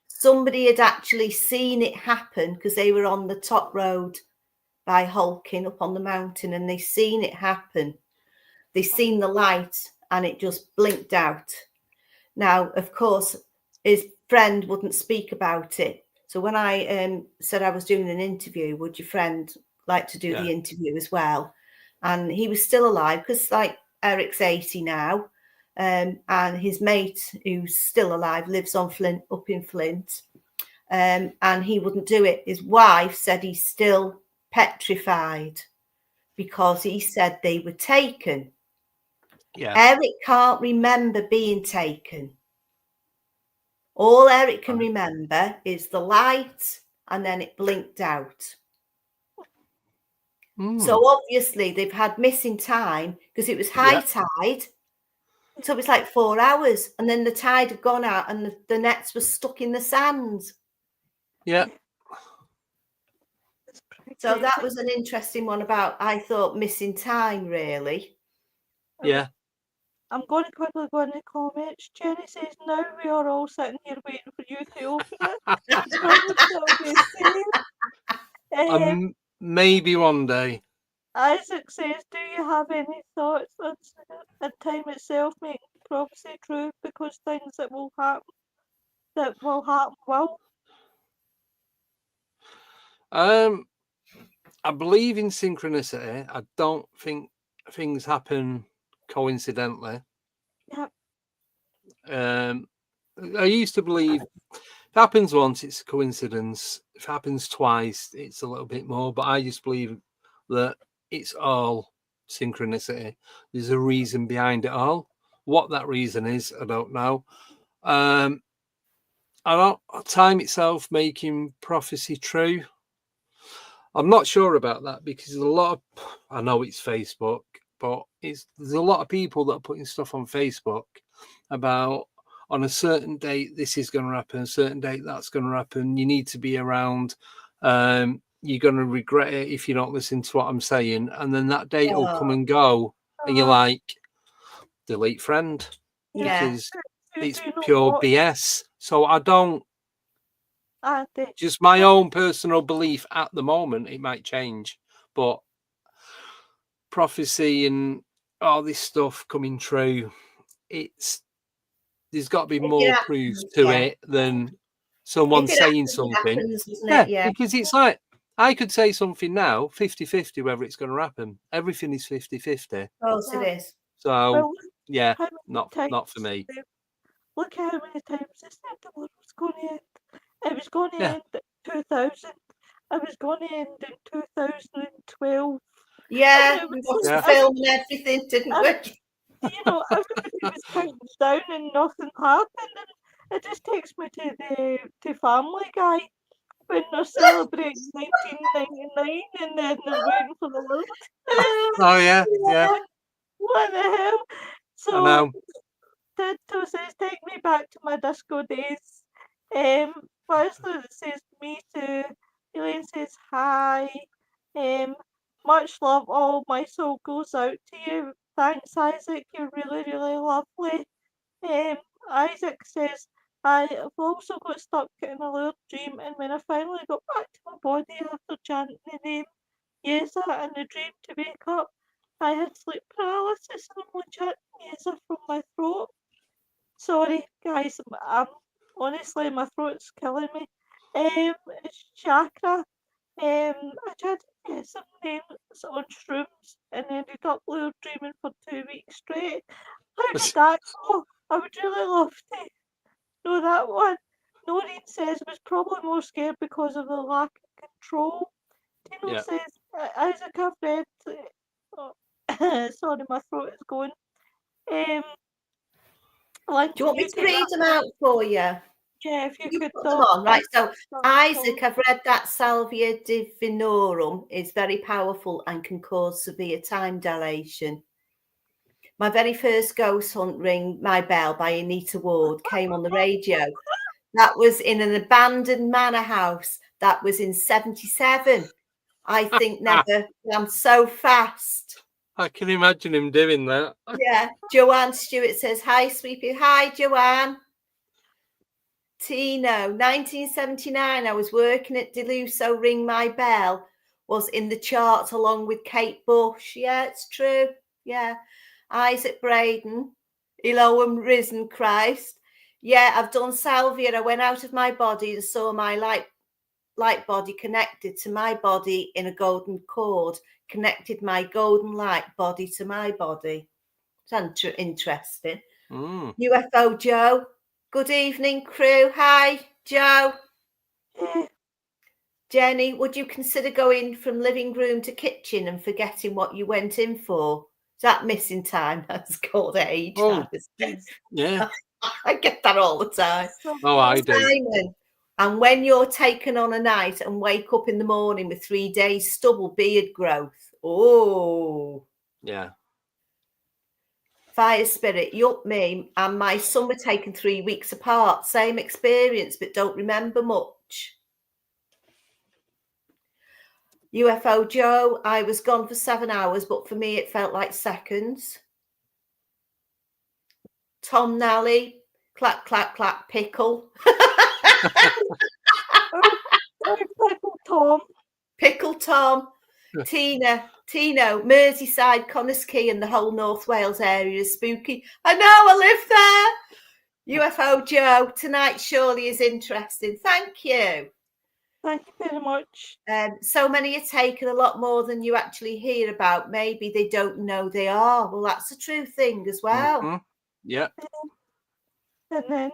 Somebody had actually seen it happen because they were on the top road by Holkin up on the mountain, and they seen it happen. They seen the light and it just blinked out. Now, of course, his friend wouldn't speak about it. So when I said I was doing an interview, would your friend like to do the interview as well? And he was still alive, because like Eric's 80 now, and his mate, who's still alive, lives on Flint, up in Flint, and he wouldn't do it. His wife said he's still petrified because he said they were taken. Eric can't remember being taken. All Eric can remember is the light, and then it blinked out. So obviously they've had missing time because it was high tide. So it was like 4 hours, and then the tide had gone out and the nets were stuck in the sand. Yeah. So that was an interesting one about, I thought, missing time, really. Yeah. I'm going to quickly go in the comments. Jenny says, now we are all sitting here waiting for you to open it. Maybe one day. Isaac says, do you have any thoughts on time itself making prophecy true, because things that will happen will? I believe in synchronicity. I don't think things happen coincidentally. Yep. I used to believe if it happens once, it's a coincidence. If it happens twice, it's a little bit more. But I just believe that it's all synchronicity. There's a reason behind it all. What that reason is, I don't know. I don't time itself making prophecy true. I'm not sure about that, because there's a lot of, I know it's Facebook, but there's a lot of people that are putting stuff on Facebook about, on a certain date this is going to happen, a certain date that's going to happen. You need to be around. You're going to regret it if you don't listen to what I'm saying, and then that date will come and go, and you're like, delete friend, because it's pure BS. So I don't. Just my own personal belief at the moment. It might change, but prophecy and all this stuff coming true, there's got to be more proof to it than someone saying something. Because it's like, I could say something now, 50-50, whether it's going to happen. Everything is 50-50. Of course it is. So, not for me. Look at how many times they said the world was going to end. It was going to end in 2000. It was going to end in 2012. Yeah, we watched the film and everything, didn't we? You know, everybody was counting down and nothing happened. And it just takes me to Family Guy when they're celebrating 1999 and then they're waiting for the world. Oh yeah. What the hell? So Tito says, take me back to my disco days. Firstly, it says me too. Elaine says hi. Much love. All my soul goes out to you. Thanks, Isaac. You're really, really lovely. Isaac says, I've also got stuck in a weird dream, and when I finally got back to my body after chanting the name Yeza in the dream to wake up, I had sleep paralysis and I'm watching music from my throat. Sorry, guys, honestly, my throat's killing me. It's chakra. I tried to get some names on shrooms and ended up blue dreaming for 2 weeks straight. How did that go? I would really love to know that one. Noreen says was probably more scared because of the lack of control. Tino Yeah. says, Isaac, I've read. Oh, sorry, my throat is going. Link, Do you want me you to take read that them one. out for you? Yeah, if you You could put them talk. on, right? So Talk. Isaac, I've read that Salvia divinorum is very powerful and can cause severe time dilation. My very first ghost hunt, Ring My Bell by Anita Ward, came on the radio. That was in an abandoned manor house. That was in 77. I think never ran so fast. I can imagine him doing that. Yeah. Joanne Stewart says, hi, Sweepy. Hi, Joanne. Tino, 1979. I was working at Deluso. Ring My Bell was in the charts along with Kate Bush. Yeah, it's true. Yeah. Isaac Braden, Elohim Risen Christ. Yeah, I've done salvia. I went out of my body and saw my light body connected to my body in a golden cord, connected my golden light body to my body. It's interesting. UFO Joe, good evening, crew. Hi, Joe. Jenny, would you consider going from living room to kitchen and forgetting what you went in for? Is that missing time? That's called age. Oh, That is. yeah. I get that all the time. Oh, I do. Simon, and when you're taken on a night and wake up in the morning with 3 days stubble beard growth. Oh. Yeah. Fire Spirit, yup, me and my son were taken 3 weeks apart. Same experience, but don't remember much. UFO Joe, I was gone for 7 hours, but for me it felt like seconds. Tom Nally, clack, clack, clack, pickle. Pickle Tom. Pickle Tom. Tino, Merseyside, Connors-Key and the whole North Wales area is spooky. I know, I live there. UFO Joe, tonight surely is interesting. Thank you. Thank you very much. So many are taken, a lot more than you actually hear about. Maybe they don't know they are. Well, that's a true thing as well. Mm-hmm. Yeah. And then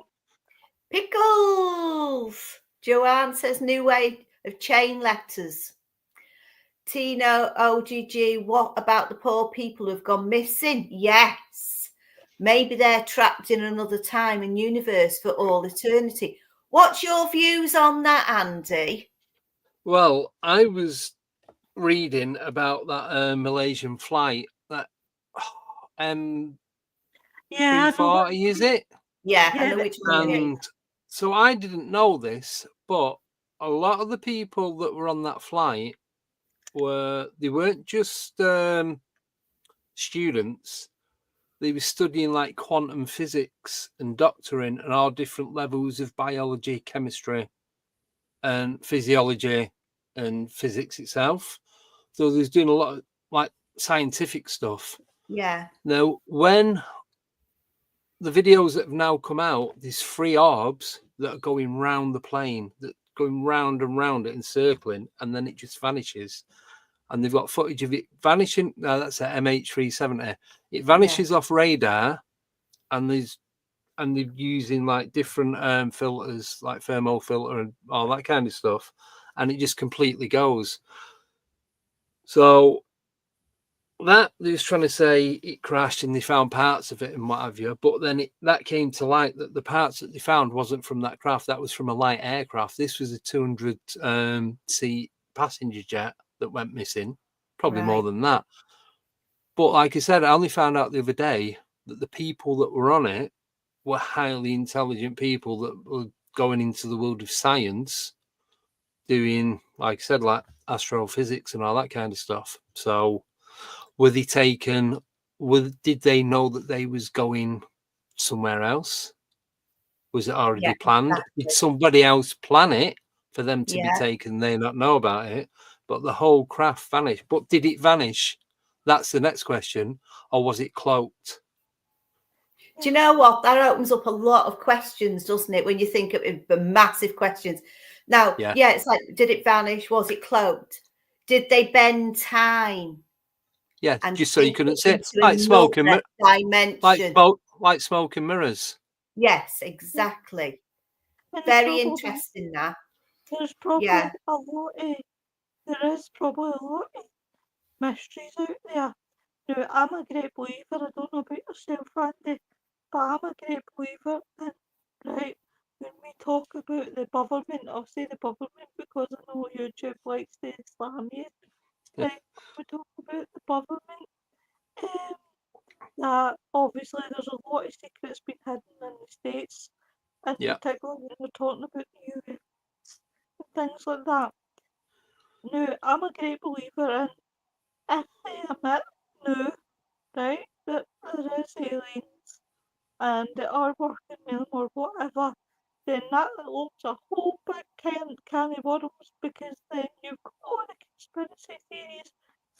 Pickles. Joanne says new way of chain letters. Tino, OGG, what about the poor people who've gone missing? Yes. Maybe they're trapped in another time and universe for all eternity. What's your views on that, Andy? Well, I was reading about that Malaysian flight, that yeah, 340, is it? Yeah, Yeah, I know which one it is. And so I didn't know this, but a lot of the people that were on that flight they weren't just students. They were studying like quantum physics and doctoring and all different levels of biology, chemistry, and physiology and physics itself. So there's doing a lot of like scientific stuff. Yeah. Now, when the videos that have now come out, there's 3 orbs that are going round the plane, that going round and round it and circling, and then it just vanishes. And they've got footage of it vanishing. No, that's a MH370. It vanishes off radar, and they're using like different filters, like thermal filter and all that kind of stuff, and it just completely goes. So that they was trying to say it crashed and they found parts of it and what have you, but then that came to light that the parts that they found wasn't from that craft. That was from a light aircraft. This was a 200 seat passenger jet that went missing, probably more than that. But like I said, I only found out the other day that the people that were on it were highly intelligent people that were going into the world of science, doing, like I said, like astrophysics and all that kind of stuff. So were they taken? Did they know that they was going somewhere else? Was it already planned? Exactly. Did somebody else plan it for them to be taken? They not know about it, but the whole craft vanished. But did it vanish That's the next question. Or was it cloaked? Do you know what? That opens up a lot of questions, doesn't it? When you think of the massive questions. Now, Yeah. it's like, did it vanish? Was it cloaked? Did they bend time Yeah, and just so you shift couldn't it see it. into Like smoke and another dimension? like smoke and mirrors. Yes, exactly. And Very interesting, that. there's probably Yeah. a lot of, there is probably a lot of mysteries out there. Now, I'm a great believer, I don't know about yourself, Andy, but I'm a great believer in, right, when we talk about the government, I'll say the government because I know YouTube likes to slam you, Yeah. right, we talk about the government, that obviously there's a lot of secrets being hidden in the States, in Yeah. particular when we're talking about the US and things like that. Now, I'm a great believer in, if they admit now, right, that there is aliens and they are working with them or whatever, then that opens a whole big can of worms, because then you've got all the conspiracy theories,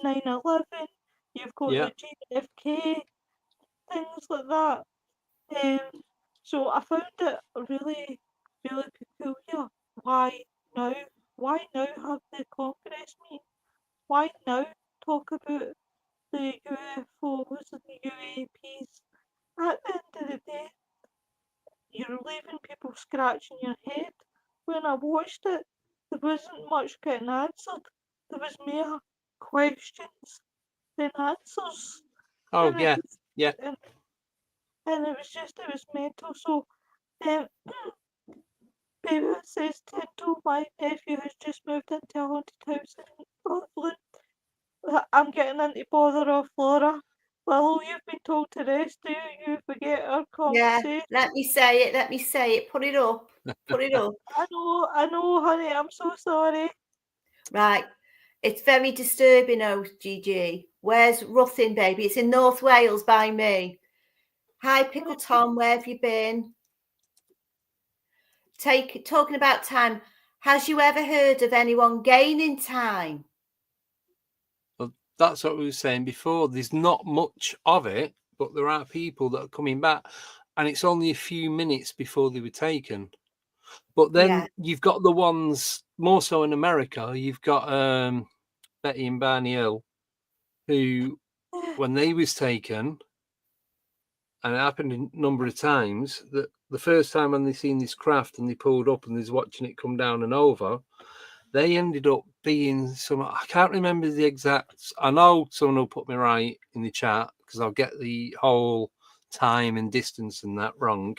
9/11, you've got Yeah. the JFK, things like that. So I found it really, really peculiar. Why now? Why now have the Congress meeting? Why now talk about the UFOs and the UAPs? At the end of the day, you're leaving people scratching your head. When I watched it, there wasn't much getting answered. There was mere questions than answers. Oh And it yeah. was, Yeah. and it was mental. So, um, Baby says Tento, my nephew has just moved into a haunted house in Rutland. I'm getting into bother of Flora. Willow, you've been told to rest, do you? You forget our Yeah. conversation. Let me say it. Let me say it. Put it up. Put it up. I know, honey, I'm so sorry. Right. It's very disturbing, OGG. Where's Ruthin, baby? It's in North Wales by me. Hi, Pickle Tom. Where have you been? Talking about time. Has you ever heard of anyone gaining time? Well, that's what we were saying before. There's not much of it, but there are people that are coming back, and it's only a few minutes before they were taken. But then you've got the ones more so in America. You've got Betty and Barney Hill, who, when they was taken, and it happened a number of times, that the first time when they seen this craft and they pulled up and they was watching it come down and over, they ended up being some, I can't remember the exact, I know someone will put me right in the chat because I'll get the whole time and distance and that wrong,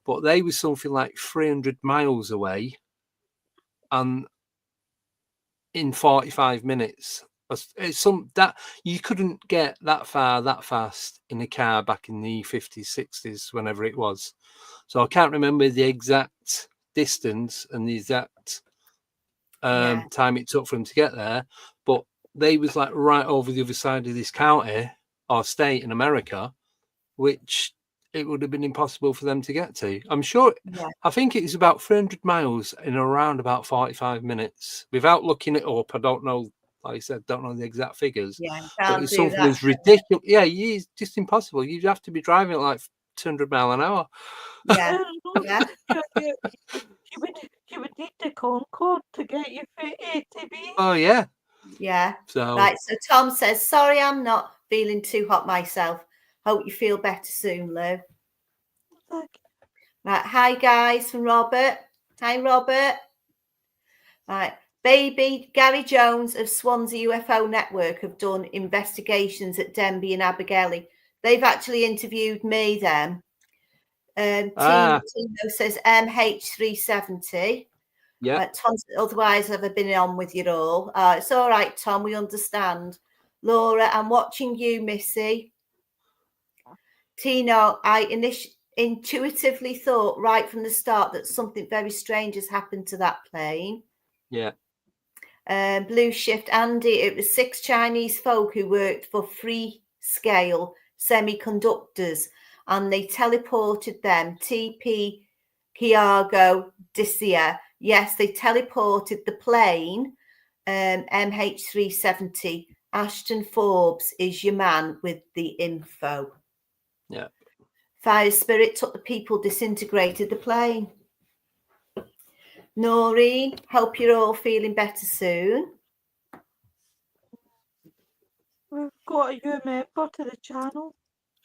but they was something like 300 miles away and in 45 minutes. It's some that you couldn't get that far that fast in a car back in the 50s, 60s, whenever it was. So I can't remember the exact distance and the exact time it took for them to get there, but they was like right over the other side of this county or state in America, which it would have been impossible for them to get to. I'm sure. I think it was about 300 miles in around about 45 minutes. Without looking it up, I don't know. Like I said, don't know the exact figures. Yeah, But it's something that's ridiculous. Yeah, it's just impossible. You'd have to be driving at like 200 mile an hour. Yeah, yeah. You would need the Concorde to get you from A to B. Oh yeah. Yeah. So right. So Tom says, sorry, I'm not feeling too hot myself. Hope you feel better soon, Lou. Right. Hi, guys, from Robert. Hi, Robert. Right. Baby Gary Jones of Swansea UFO Network have done investigations at Denby and Abergele. They've actually interviewed me, them. Tino says MH370. yeah. Otherwise, I've been on with you all. It's all right, Tom. We understand. Laura, I'm watching you, Missy. Tino, I intuitively thought right from the start that something very strange has happened to that plane. Yeah. Blue Shift, Andy, it was 6 Chinese folk who worked for Freescale Semiconductors, and they teleported them. TP Kiago Disia. Yes, they teleported the plane, MH370, Ashton Forbes is your man with the info. Yeah. Fire Spirit took the people, disintegrated the plane. Noreen, hope you're all feeling better soon. We've got a new member to the channel.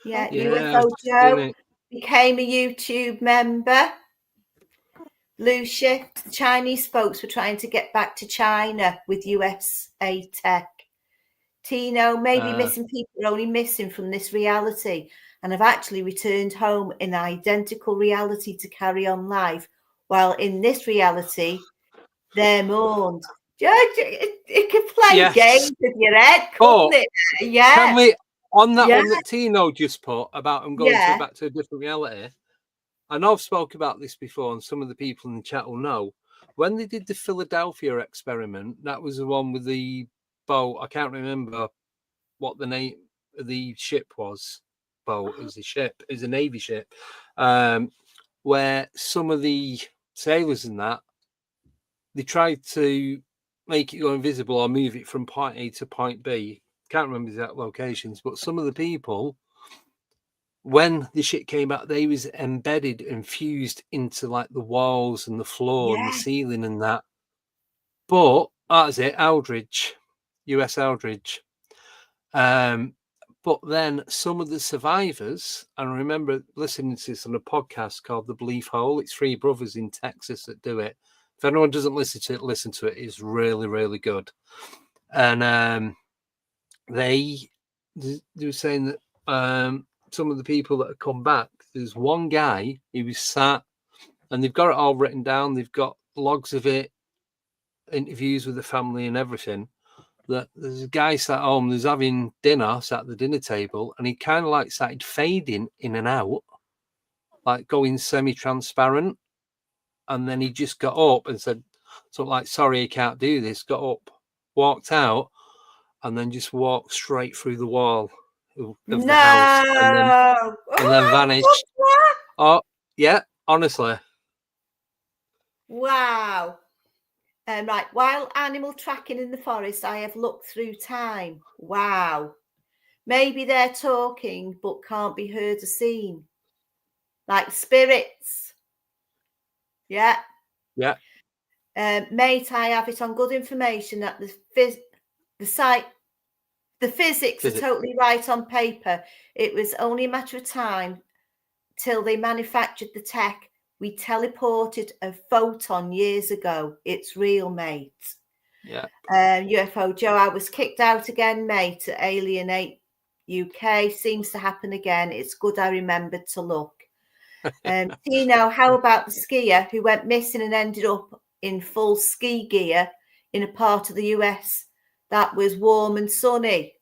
Yeah, Yeah, UFO I've seen Joe it. became a YouTube member. Lucia, the Chinese folks were trying to get back to China with USA tech. Tino, maybe missing people are only missing from this reality and have actually returned home in identical reality to carry on life, while in this reality, they're mourned. It can play Yes. games with your head, Oh, couldn't it? Yeah. Can we, on that Yeah. one that Tino just put about them going Yeah. back to a different reality, I know I've spoke about this before, and some of the people in the chat will know. When they did the Philadelphia experiment, that was the one with the boat. I can't remember what the name of the ship was. Boat is a ship, is a Navy ship, where some of the sailors in that, they tried to make it go invisible or move it from point A to point B. Can't remember the exact locations, but some of the people, when the shit came out, they was embedded and fused into like the walls and the floor and the ceiling and that. But that's it, Aldridge, US Aldridge. But then some of the survivors, and I remember listening to this on a podcast called The Belief Hole. It's 3 brothers in Texas that do it. If anyone doesn't listen to it, listen to it. It's really, really good. And they were saying that some of the people that have come back, there's one guy, he was sat, and they've got it all written down. They've got logs of it, interviews with the family and everything. That there's a guy sat home, there's having dinner, sat at the dinner table, and he kind of like started fading in and out, like going semi-transparent. And then he just got up and said something like, "Sorry, I can't do this." Got up, walked out, and then just walked straight through the wall of the house, and then vanished. Oh, yeah, honestly. Wow. Right. While animal tracking in the forest, I have looked through time. Wow. Maybe they're talking but can't be heard or seen. Like spirits. Yeah. Yeah. Mate, I have it on good information that the physics are totally right on paper. It was only a matter of time till they manufactured the tech. We teleported a photon years ago. It's real, mate. Yeah. UFO Joe, I was kicked out again, mate, at Alienate UK. Seems to happen again. It's good I remembered to look. Tino, how about the skier who went missing and ended up in full ski gear in a part of the US that was warm and sunny?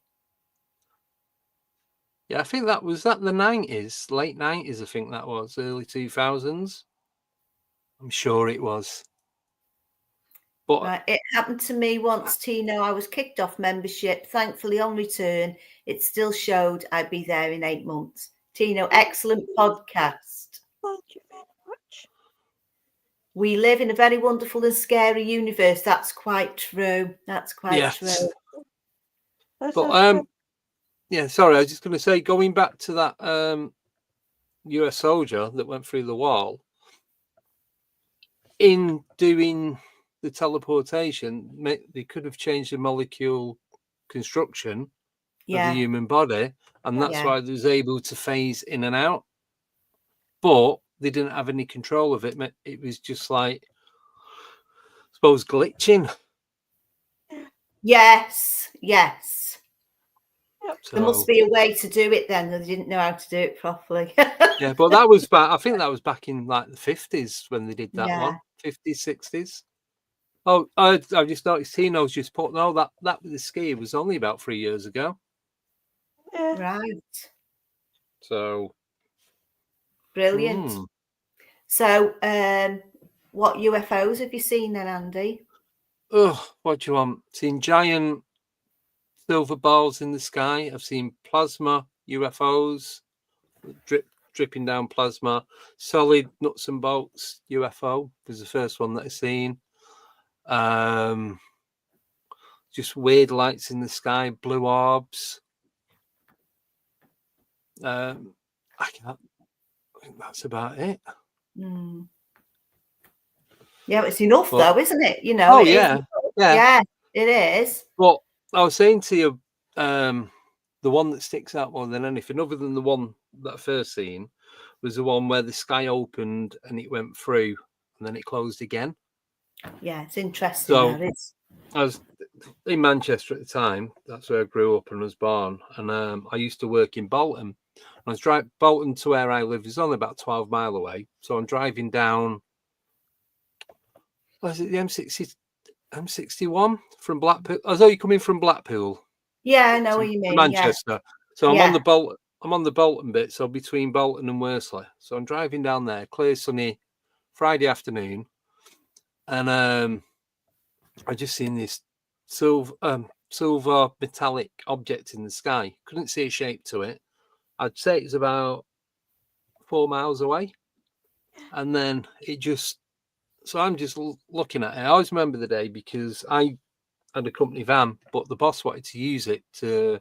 Yeah, I think that was the 90s, late 90s, I think that was, early 2000s. I'm sure it was. But right, it happened to me once, Tino. I was kicked off membership. Thankfully, on return, it still showed I'd be there in 8 months. Tino, excellent podcast. Thank you very much. We live in a very wonderful and scary universe. That's quite true. That's quite true. But yeah, sorry, I was just going to say, going back to that US soldier that went through the wall, in doing the teleportation, they could have changed the molecule construction of the human body, and that's why they was able to phase in and out. But they didn't have any control of it. It was just like, I suppose, glitching. Yes. So, there must be a way to do it then. They didn't know how to do it properly. Yeah, but that was back, I think that was back in like the 50s when they did that one. 50s, 60s. Oh, I just noticed Tino's just put, no, that with the ski was only about 3 years ago. yeah. Right. So Brilliant. So what UFOs have you seen then, Andy? Oh, what do you want? Seen giant silver balls in the sky. I've seen plasma UFOs, dripping down plasma. Solid nuts and bolts UFO was the first one that I seen. just weird lights in the sky, blue orbs. I think that's about it. Mm. Yeah, it's enough But, though, isn't it? You know. oh, It is yeah. enough. Yeah. Yeah, it is. But I was saying to you, the one that sticks out more than anything, other than the one that I first seen, was the one where the sky opened and it went through and then it closed again. Yeah, it's interesting. So That is. I was in Manchester at the time. That's where I grew up and was born. And I used to work in Bolton. I was driving Bolton to where I live is only about 12 mile away. So I'm driving down. Was it the M61 from Blackpool? As though you're coming from Blackpool. Yeah, I know what you mean. Manchester. So I'm Yeah. on the Bolton. I'm on the Bolton bit, so between Bolton and Worsley. So I'm driving down there, clear sunny Friday afternoon, and I just seen this silver metallic object in the sky. Couldn't see a shape to it. I'd say it's about 4 miles away, and then it just. So I'm just looking at it. I always remember the day because I had a company van, but the boss wanted to use it to.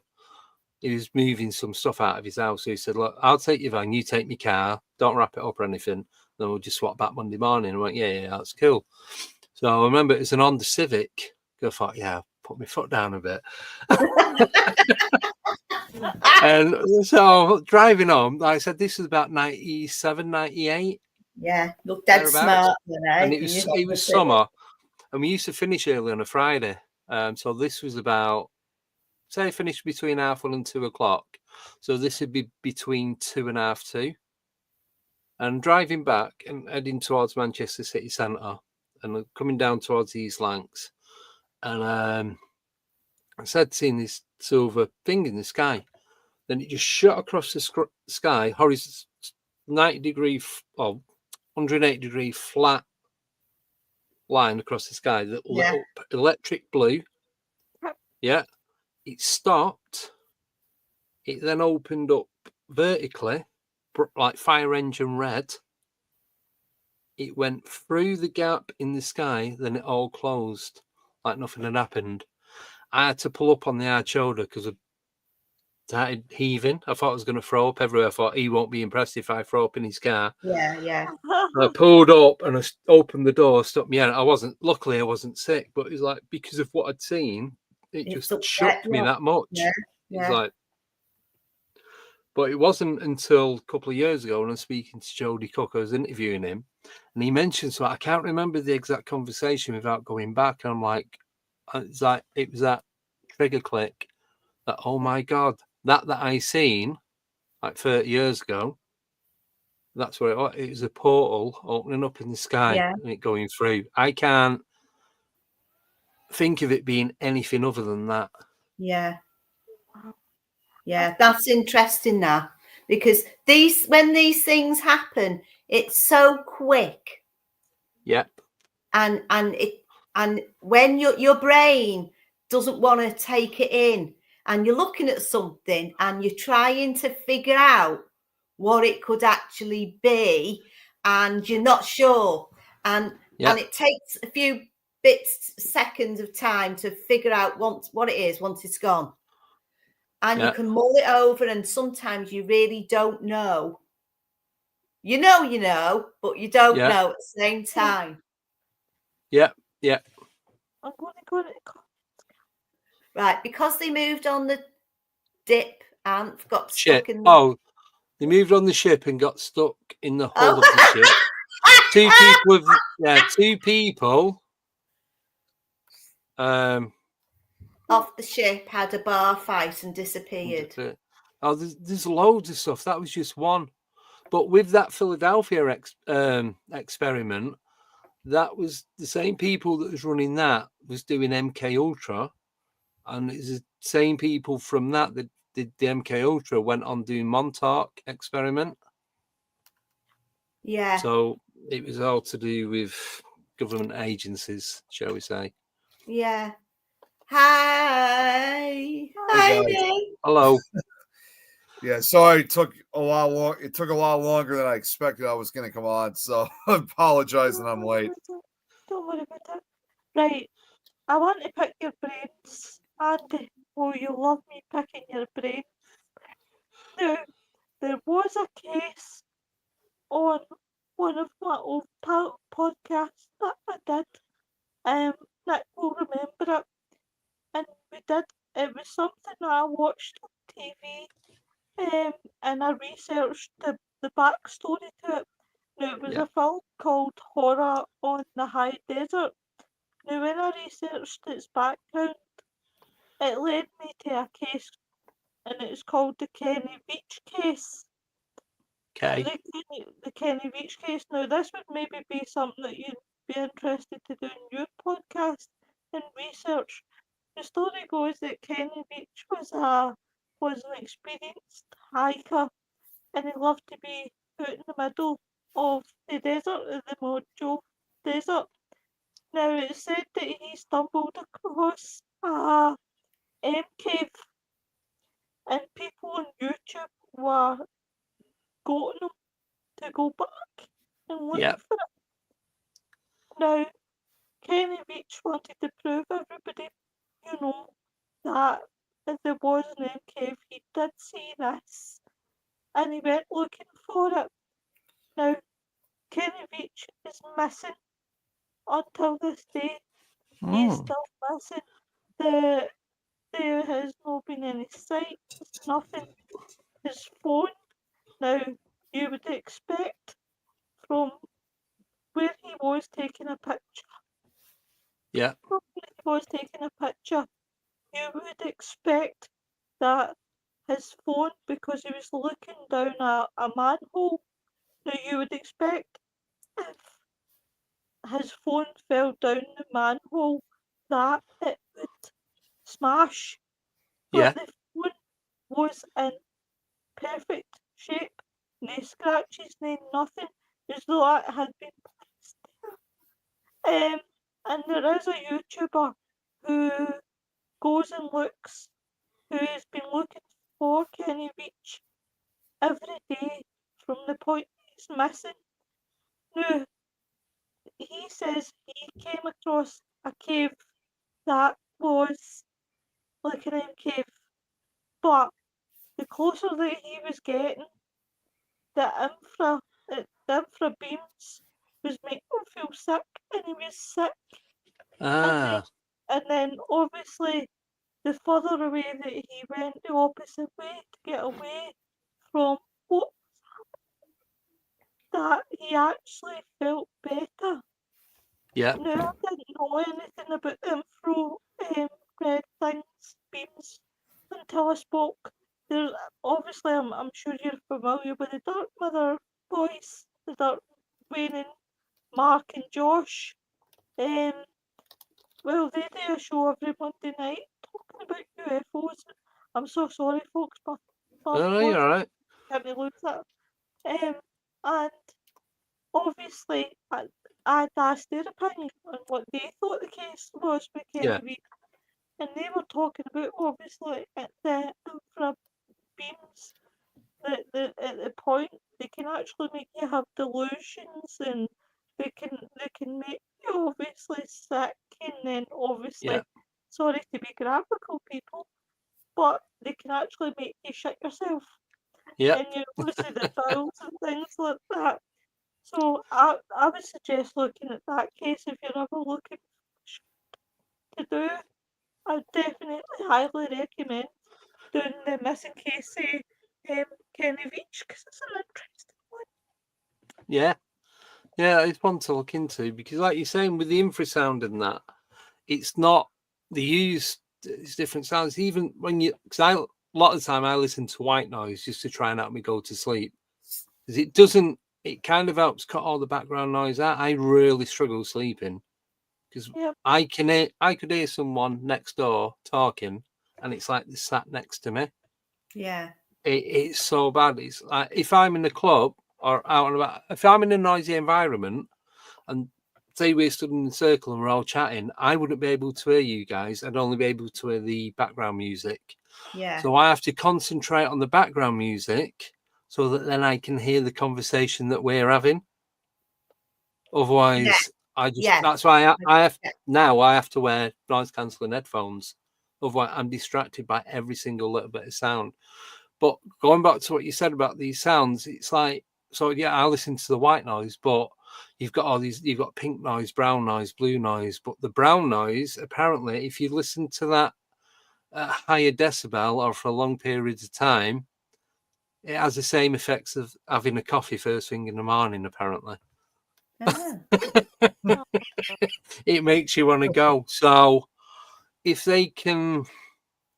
He was moving some stuff out of his house. So he said, "Look, I'll take your van, you take my car, don't wrap it up or anything. Then we'll just swap back Monday morning." I went, yeah, that's cool. So I remember it was an Honda Civic. I thought, yeah, put my foot down a bit. And so driving home, like I said, this was about 97, 98. Yeah, look dead smart. And it was summer. And we used to finish early on a Friday. So this was about, say, I finished between 1:30 and 2:00. So this would be between 2:30, 2. And driving back and heading towards Manchester city centre and coming down towards East Lancs. And I said, seeing this silver thing in the sky. Then it just shot across the sky, 90-degree, or 180-degree flat line across the sky that lit up electric blue. Yeah. It stopped. It then opened up vertically, like fire engine red. It went through the gap in the sky, then it all closed like nothing had happened. I had to pull up on the hard shoulder because I started heaving. I thought I was going to throw up everywhere. I thought he won't be impressed if I throw up in his car. Yeah. I pulled up and I opened the door, stopped me out. Luckily I wasn't sick, but it's like because of what I'd seen, it just shocked me that much. Yeah. It's like, but it wasn't until a couple of years ago when I was speaking to Jody Cook, I was interviewing him, and he mentioned, so I can't remember the exact conversation without going back. And I'm like, it's like it was that trigger click that, oh my God, that I seen like 30 years ago. That's what it was, a portal opening up in the sky and it going through. I can't think of it being anything other than that. Yeah. Yeah, that's interesting now, because when these things happen, it's so quick. Yep. And when your brain doesn't want to take it in, and you're looking at something and you're trying to figure out what it could actually be, and you're not sure, and it takes a few seconds of time to figure out what it is once it's gone. And you can mull it over, and sometimes you really don't know. You know, but you don't know at the same time. Yeah. I'm going to go. Right, because they moved on the dip and got ship. Stuck in the... Oh, they moved on the ship and got stuck in the hull of the ship. Two people. Off the ship, had a bar fight and disappeared. Oh, there's loads of stuff. That was just one. But with that Philadelphia experiment, that was the same people that was running that was doing MK Ultra, and it's the same people from that did the MK Ultra went on doing Montauk experiment. Yeah. So it was all to do with government agencies, shall we say? Yeah. Hi. Hi. Hello. Yeah, sorry, it took a lot longer than I expected I was going to come on, so I apologize that I'm late. Don't worry about that. Right. I want to pick your brains, Andy. Oh, you love me picking your brain. Now, there was a case on one of my old podcasts that I did. Nick will remember it, and we did. It was something that I watched on TV. And I researched the backstory to it. Now, it was Yeah. a film called Horror on the High Desert. Now, when I researched its background, it led me to a case, and it's called the Kenny Beach case. Okay. The Kenny Beach case. Now, this would maybe be something that you'd be interested to do in your podcast and research. The story goes that Kenny Beach was an experienced hiker, and he loved to be out in the middle of the desert, the Mojo Desert. Now, it's said that he stumbled across a cave, and people on YouTube were goading him to go back and look Yeah. for it. Now, Kenny Beach wanted to prove everybody, that if there was an cave, he did see this, and he went looking for it. Now, Kenny Beach is missing until this day. He's Mm. still missing. There has not been any sightings, nothing. His phone, now, you would expect from where he was taking a picture, Yeah. you would expect that his phone, because he was looking down a manhole, now you would expect if his phone fell down the manhole that it would smash, but Yeah. the phone was in perfect shape, no scratches, no nothing, as though it had been placed there. And there is a YouTuber who goes and looks, who has been looking for Kenny Beach every day from the point he's missing. Now, he says he came across a cave that was like an M cave, but the closer that he was getting, the infra beams was making him feel sick, and he was sick. Ah. And then obviously, the further away that he went, the opposite way to get away from what that he actually felt better. Yeah. Now, I didn't know anything about infrared things, beams, until I spoke. There's obviously, I'm sure you're familiar with the Dark Mother boys, the Dark Wayne and Mark and Josh. Um, well, they do a show every Monday night talking about UFOs. I'm so sorry, folks, my Oh, phone you're all right. can't lose that. And obviously, I'd asked their opinion on what they thought the case was with Yeah. Kenny Reed, and they were talking about obviously at the infra beams. At the point they can actually make you have delusions, and they can make you obviously sick, and then obviously, Yeah. sorry to be graphical, people, but they can actually make you shit yourself, Yeah. and you see the bowels and things like that. So I would suggest looking at that case if you're ever looking to do. I definitely highly recommend doing the missing case Kenny Beach, because it's an interesting one. Yeah. Yeah. It's one to look into because, like you're saying, with the infrasound and that, it's not they use it's different sounds. Even when because a lot of the time I listen to white noise just to try and help me go to sleep because it doesn't. It kind of helps cut all the background noise out. I really struggle sleeping because Yep. I could hear someone next door talking, and it's like they sat next to me. Yeah. It's so bad. It's like if I'm in the club or out and about, if I'm in a noisy environment and say we're stood in a circle and we're all chatting, I wouldn't be able to hear you guys. I'd only be able to hear the background music. Yeah. So I have to concentrate on the background music so that then I can hear the conversation that we're having. Yeah. Otherwise, That's why I have Yeah. now. I have to wear noise cancelling headphones. Otherwise, I'm distracted by every single little bit of sound. But going back to what you said about these sounds, it's like, so yeah, I listen to the white noise, but you've got all these, you've got pink noise, brown noise, blue noise. But the brown noise, apparently, if you listen to that at a higher decibel or for a long periods of time, it has the same effects of having a coffee first thing in the morning, apparently. Ah. It makes you want to go. So if they can,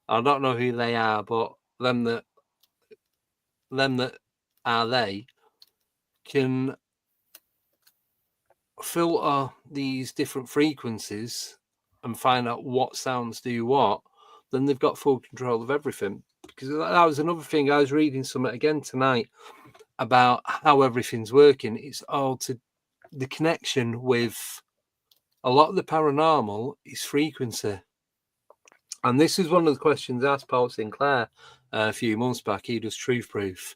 I don't know who they are, but them that are they can filter these different frequencies and find out what sounds do what, then they've got full control of everything. Because that was another thing. I was reading something again tonight about how everything's working. It's all to the connection with a lot of the paranormal is frequency. And this is one of the questions asked Paul Sinclair a few months back. He does Truth Proof.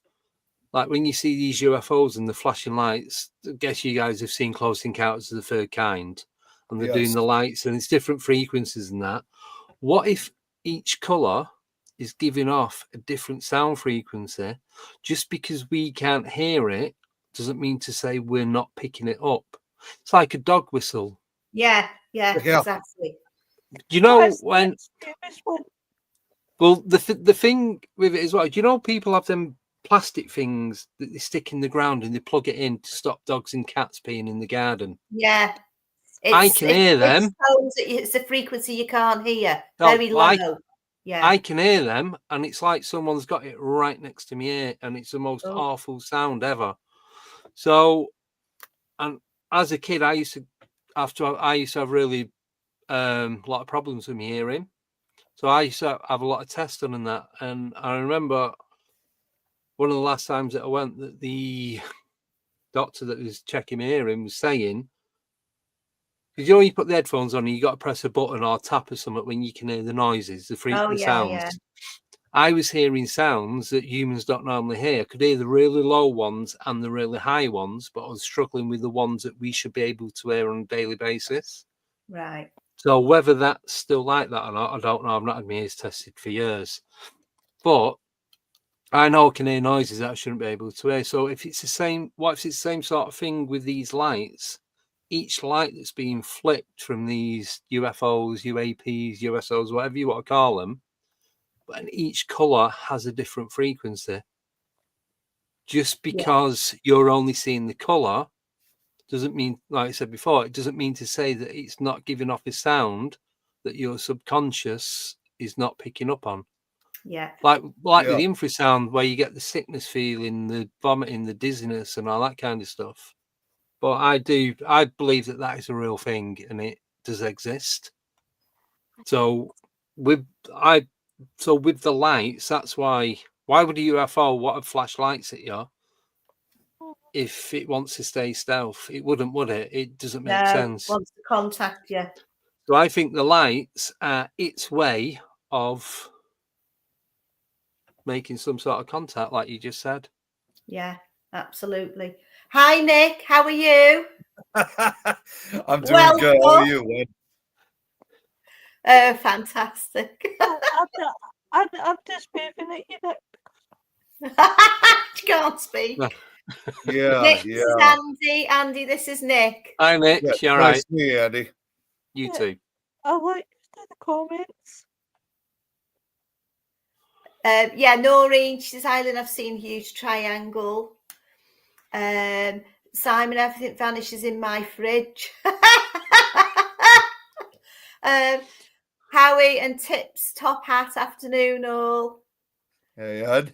Like when you see these UFOs and the flashing lights, I guess you guys have seen Close Encounters of the Third Kind, and they're doing the lights and it's different frequencies and that. What if each color is giving off a different sound frequency? Just because we can't hear it doesn't mean to say we're not picking it up. It's like a dog whistle. Yeah, Yeah. exactly. You know That's when? the famous one. Well, the thing with it as well. Do you know people have them plastic things that they stick in the ground and they plug it in to stop dogs and cats peeing in the garden? Yeah. I can hear them. It's a frequency you can't hear. No, Very low. Yeah. I can hear them, and it's like someone's got it right next to me ear, and it's the most Oh. awful sound ever. So, and as a kid, I used to have really lot of problems with my hearing. So I used to have a lot of tests done and that. And I remember one of the last times that I went, that the doctor that was checking my hearing was saying, because you know, when you put the headphones on, you got to press a button or tap or something when you can hear the noises, the frequent sounds. Yeah. I was hearing sounds that humans don't normally hear. I could hear the really low ones and the really high ones, but I was struggling with the ones that we should be able to hear on a daily basis. Right. So whether that's still like that or not, I don't know. I've not had my ears tested for years. But I know I can hear noises that I shouldn't be able to hear. So if it's the same, what if it's the same sort of thing with these lights? Each light that's being flipped from these UFOs, UAPs, USOs, whatever you want to call them, and each color has a different frequency. Just because you're only seeing the color doesn't mean, like I said before, it doesn't mean to say that it's not giving off a sound that your subconscious is not picking up on. Yeah. Like with the infrasound, where you get the sickness feeling, the vomiting, the dizziness, and all that kind of stuff. But I believe that is a real thing, and it does exist. So with the lights, that's why would a UFO want to flash lights at you if it wants to stay stealth? It wouldn't, would it? It doesn't make sense. It wants to contact you. So I think the lights are its way of making some sort of contact, like you just said. Yeah, absolutely. Hi, Nick. How are you? I'm doing good. How are you, Lynn? Oh, fantastic. I'm just waving at you, Nick. You can't speak. Yeah, Nick, yeah. this is Andy. Andy, this is Nick. Hi, Nick. Yeah, You all nice right? to meet you, Andy. You too. I like to the comments. Yeah, Noreen, she says, Eileen, I've seen huge triangle. Simon, everything vanishes in my fridge. Howie and Tips, top hat, afternoon all. Hey, Ed.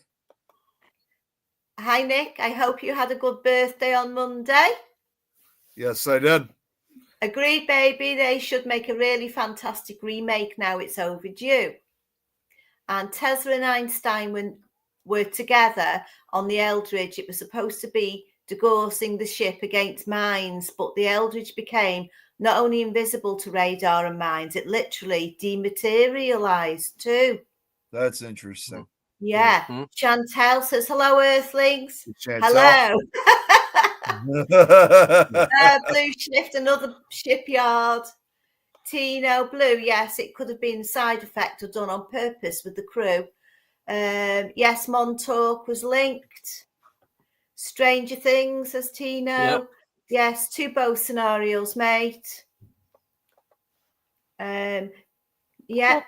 Hi, Nick. I hope you had a good birthday on Monday. Yes, I did. Agreed, baby. They should make a really fantastic remake now. It's overdue. And Tesla and Einstein were together on the Eldridge. It was supposed to be degaussing the ship against mines, but the Eldridge became not only invisible to radar and mines, it literally dematerialized too. That's interesting. Yeah. Mhm. Chantel says, hello, Earthlings. Chantel. Hello. Blue Shift, another shipyard. Tino Blue, yes, it could have been a side effect or done on purpose with the crew. Yes, Montauk was linked. Stranger Things, says Tino. Yep. Yes, 2 both scenarios, mate. Yeah.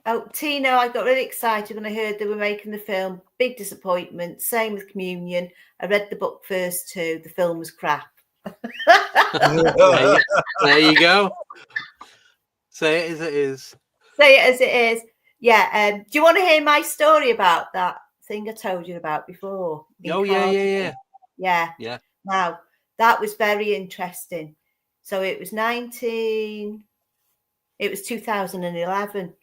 Oh, Tino, I got really excited when I heard they were making the film. Big disappointment. Same with Communion. I read the book first too. The film was crap. There you go. Say it as it is. Say it as it is. Yeah. Do you want to hear my story about that thing I told you about before? Oh, yeah. Yeah. Now, that was very interesting. So it was 2011,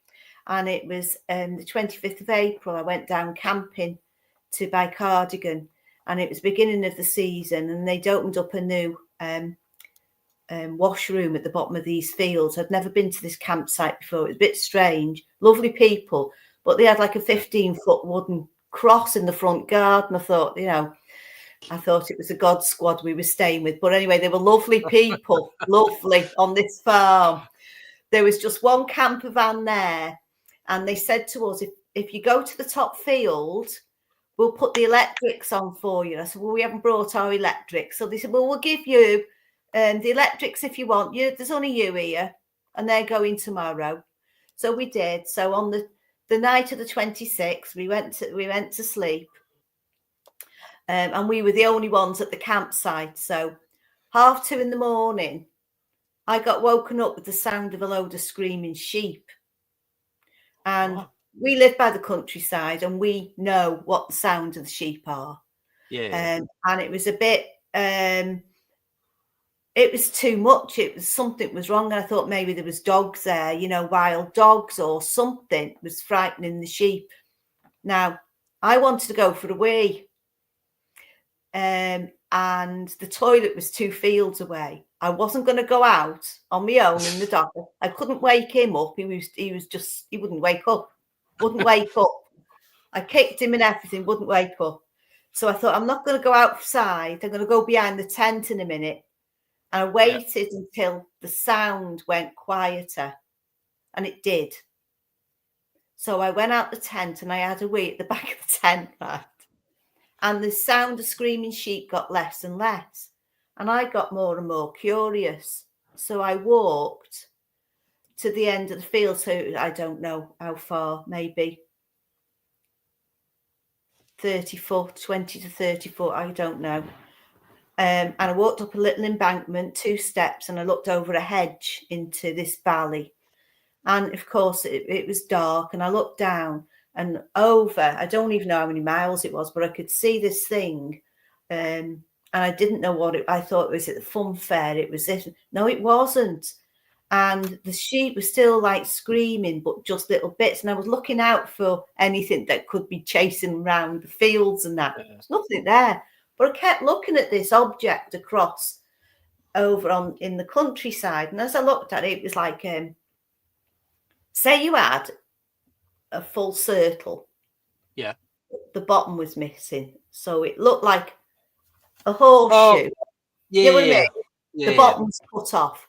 and it was the 25th of April. I went down camping to buy cardigan, and it was beginning of the season, and they'd opened up a new washroom at the bottom of these fields. I'd never been to this campsite before. It was a bit strange. Lovely people, but they had like a 15-foot wooden cross in the front garden. I thought it was a God squad we were staying with. But anyway, they were lovely people, lovely on this farm. There was just one camper van there. And they said to us, if you go to the top field, we'll put the electrics on for you. I said, well, we haven't brought our electrics. So they said, well, we'll give you the electrics if you want. There's only you here. And they're going tomorrow. So we did. So on the night of the 26th, we went to sleep. And we were the only ones at the campsite. So 2:30 in the morning, I got woken up with the sound of a load of screaming sheep. And we live by the countryside, and we know what the sound of the sheep are. Yeah. And it was a bit, it was too much. Something was wrong. And I thought maybe there was dogs there, wild dogs or something was frightening the sheep. Now, I wanted to go for a wee. And the toilet was 2 fields away. I wasn't going to go out on my own in the dark. I couldn't wake him up. He wouldn't wake up. I kicked him and everything, wouldn't wake up. So I thought, I'm not going to go outside. I'm going to go behind the tent in a minute. And I waited until the sound went quieter, and it did. So I went out the tent, and I had a wee at the back of the tent, right? And the sound of screaming sheep got less and less. And I got more and more curious. So I walked to the end of the field. So I don't know how far, maybe 30 foot, 20 to 30 foot, I don't know. And I walked up a little embankment, 2 steps, and I looked over a hedge into this valley. And of course, it was dark, and I looked down and over, I don't even know how many miles it was, but I could see this thing. And I didn't know what I thought it was at the fun fair. It was this. No, it wasn't. And the sheep were still like screaming, but just little bits. And I was looking out for anything that could be chasing around the fields and that. There's nothing there. But I kept looking at this object across over in the countryside. And as I looked at it, it was like, say you had a full circle. Yeah. The bottom was missing. So it looked like a horseshoe. Yeah. You know what I mean? Yeah, the bottom's cut off.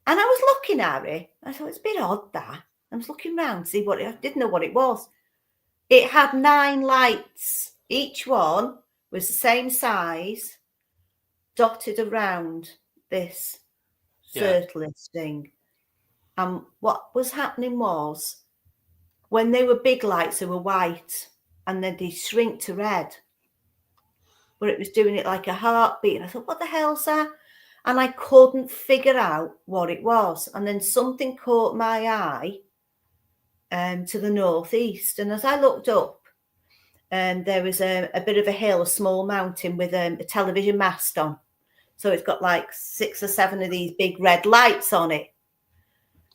And I was looking at it. I thought, it's a bit odd that. I was looking around to see what I didn't know what it was. It had 9 lights. Each one was the same size, dotted around this circle-ish thing. And what was happening was, when they were big lights, they were white, and then they shrink to red. But it was doing it like a heartbeat. And I thought, what the hell's that? And I couldn't figure out what it was. And then something caught my eye to the northeast. And as I looked up, there was a bit of a hill, a small mountain with a television mast on. So it's got like 6 or 7 of these big red lights on it.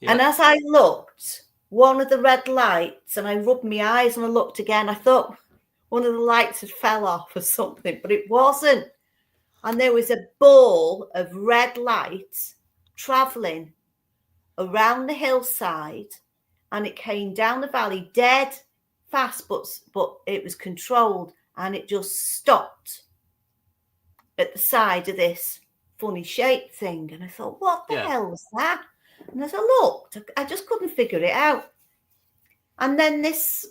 Yeah. And as I looked, one of the red lights, and I rubbed my eyes and I looked again, I thought one of the lights had fell off or something, but it wasn't. And there was a ball of red light traveling around the hillside, and it came down the valley dead fast, but it was controlled, and it just stopped. at the side of this funny shape thing. And I thought, what the Yeah. hell was that? And as I looked, I just couldn't figure it out. And then this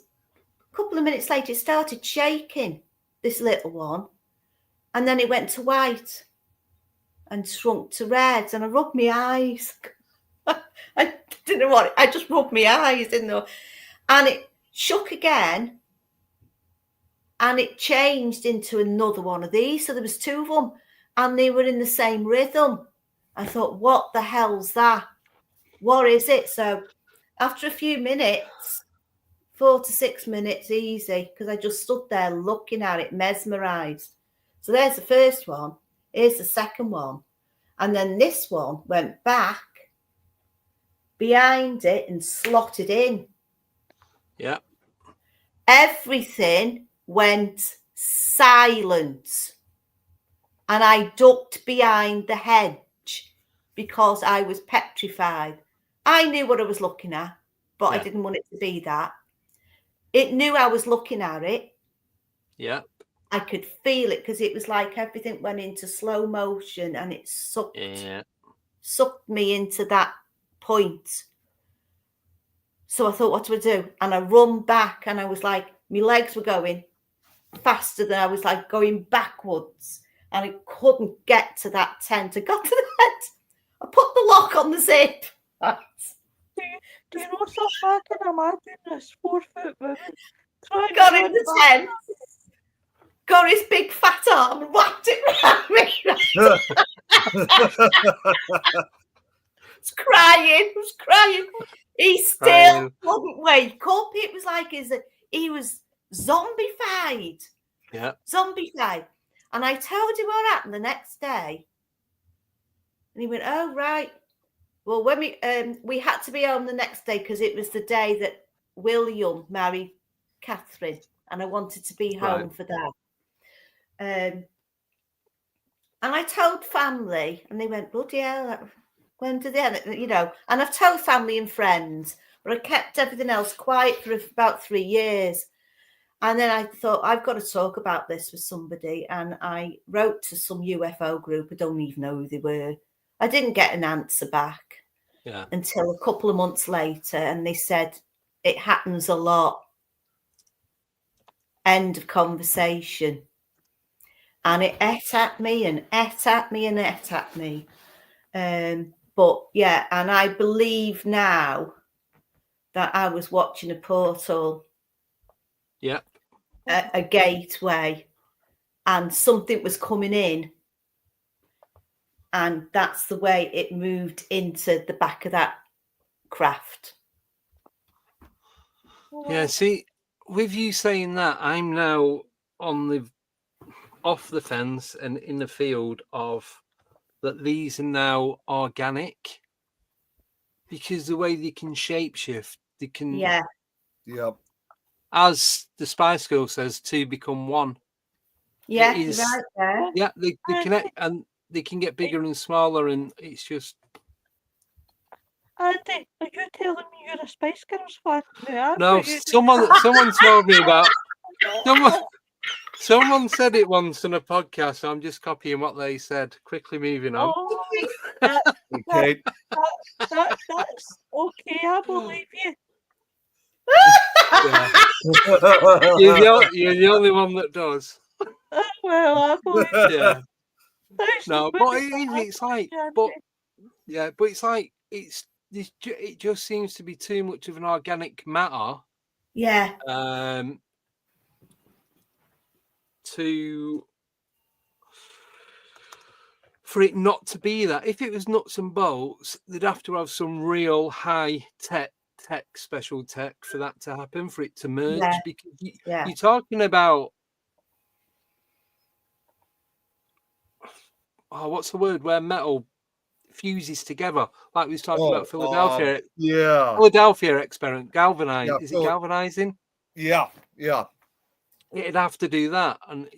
couple of minutes later, it started shaking, this little one. And then it went to white and shrunk to red. And I rubbed my eyes. I didn't know what, I just rubbed my eyes, didn't know. And it shook again. And it changed into another one of these. So there was 2 of them. And they were in the same rhythm. I thought, what the hell's that? What is it? So after a few minutes, 4 to 6 minutes easy, because I just stood there looking at it, mesmerised. So there's the first one. Here's the second one. And then this one went back behind it and slotted in. Yeah. Everything went silent. And I ducked behind the hedge because I was petrified. I knew what I was looking at, but I didn't want it to be that. It knew I was looking at it. Yeah. I could feel it because it was like everything went into slow motion and it sucked me into that point. So I thought, what do I do? And I run back and I was like, my legs were going faster than I was like going backwards. And I couldn't get to that tent. I got to the tent. I put the lock on the zip. Do you know something? I can imagine this 4-foot woman trying Got to in run the back. tent. Got his big fat arm and whacked it round me. I was crying. He still wouldn't wake up. It was like he was zombified. Yeah. Zombified. And I told him what happened the next day. And he went, oh, right. Well, when we had to be home the next day because it was the day that William married Catherine. And I wanted to be home for that. And I told family, and they went, bloody hell, when did they, you know, and I've told family and friends, but I kept everything else quiet for about 3 years. And then I thought, I've got to talk about this with somebody. And I wrote to some UFO group. I don't even know who they were. I didn't get an answer back until a couple of months later. And they said, it happens a lot. End of conversation. And it ate at me and ate at me and ate at me. But yeah, and I believe now that I was watching a portal. Yeah. A gateway, and something was coming in. And that's the way it moved into the back of that craft. Yeah, see, with you saying that, I'm now off the fence and in the field of that these are now organic, because the way they can shapeshift, they can, as the Spice Girl says, 2 become 1. Yeah, is, right there. Yeah, they connect and they can get bigger and smaller, and it's just. Andy, are you telling me you're a Spice Girls fan? No, someone told me about. Someone said it once on a podcast, so I'm just copying what they said. Quickly moving on. That's okay. I believe you. You're the only one that does. Well, I believe you. Yeah. No, but it's like, but it's like it just seems to be too much of an organic matter. Yeah. For it not to be that. If it was nuts and bolts, they'd have to have some real high tech special tech for that to happen, for it to merge. Yeah. Because you're talking about what's the word where metal fuses together, like we was talking about Philadelphia. Philadelphia experiment, galvanize. Is it galvanizing? Yeah. It'd have to do that, and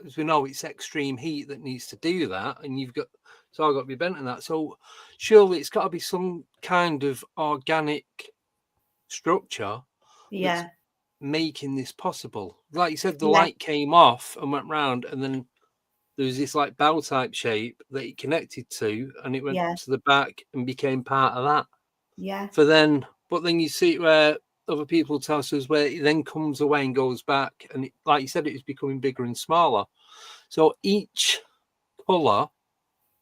as we know, it's extreme heat that needs to do that, and it's all got to be bent in that. So surely it's got to be some kind of organic structure that's making this possible. Like you said, the light came off and went round, and then there was this like bell type shape that it connected to, and it went Yeah. to the back and became part of that. Yeah. But then you see where other people tell us where it then comes away and goes back, and like you said, it is becoming bigger and smaller. So each colour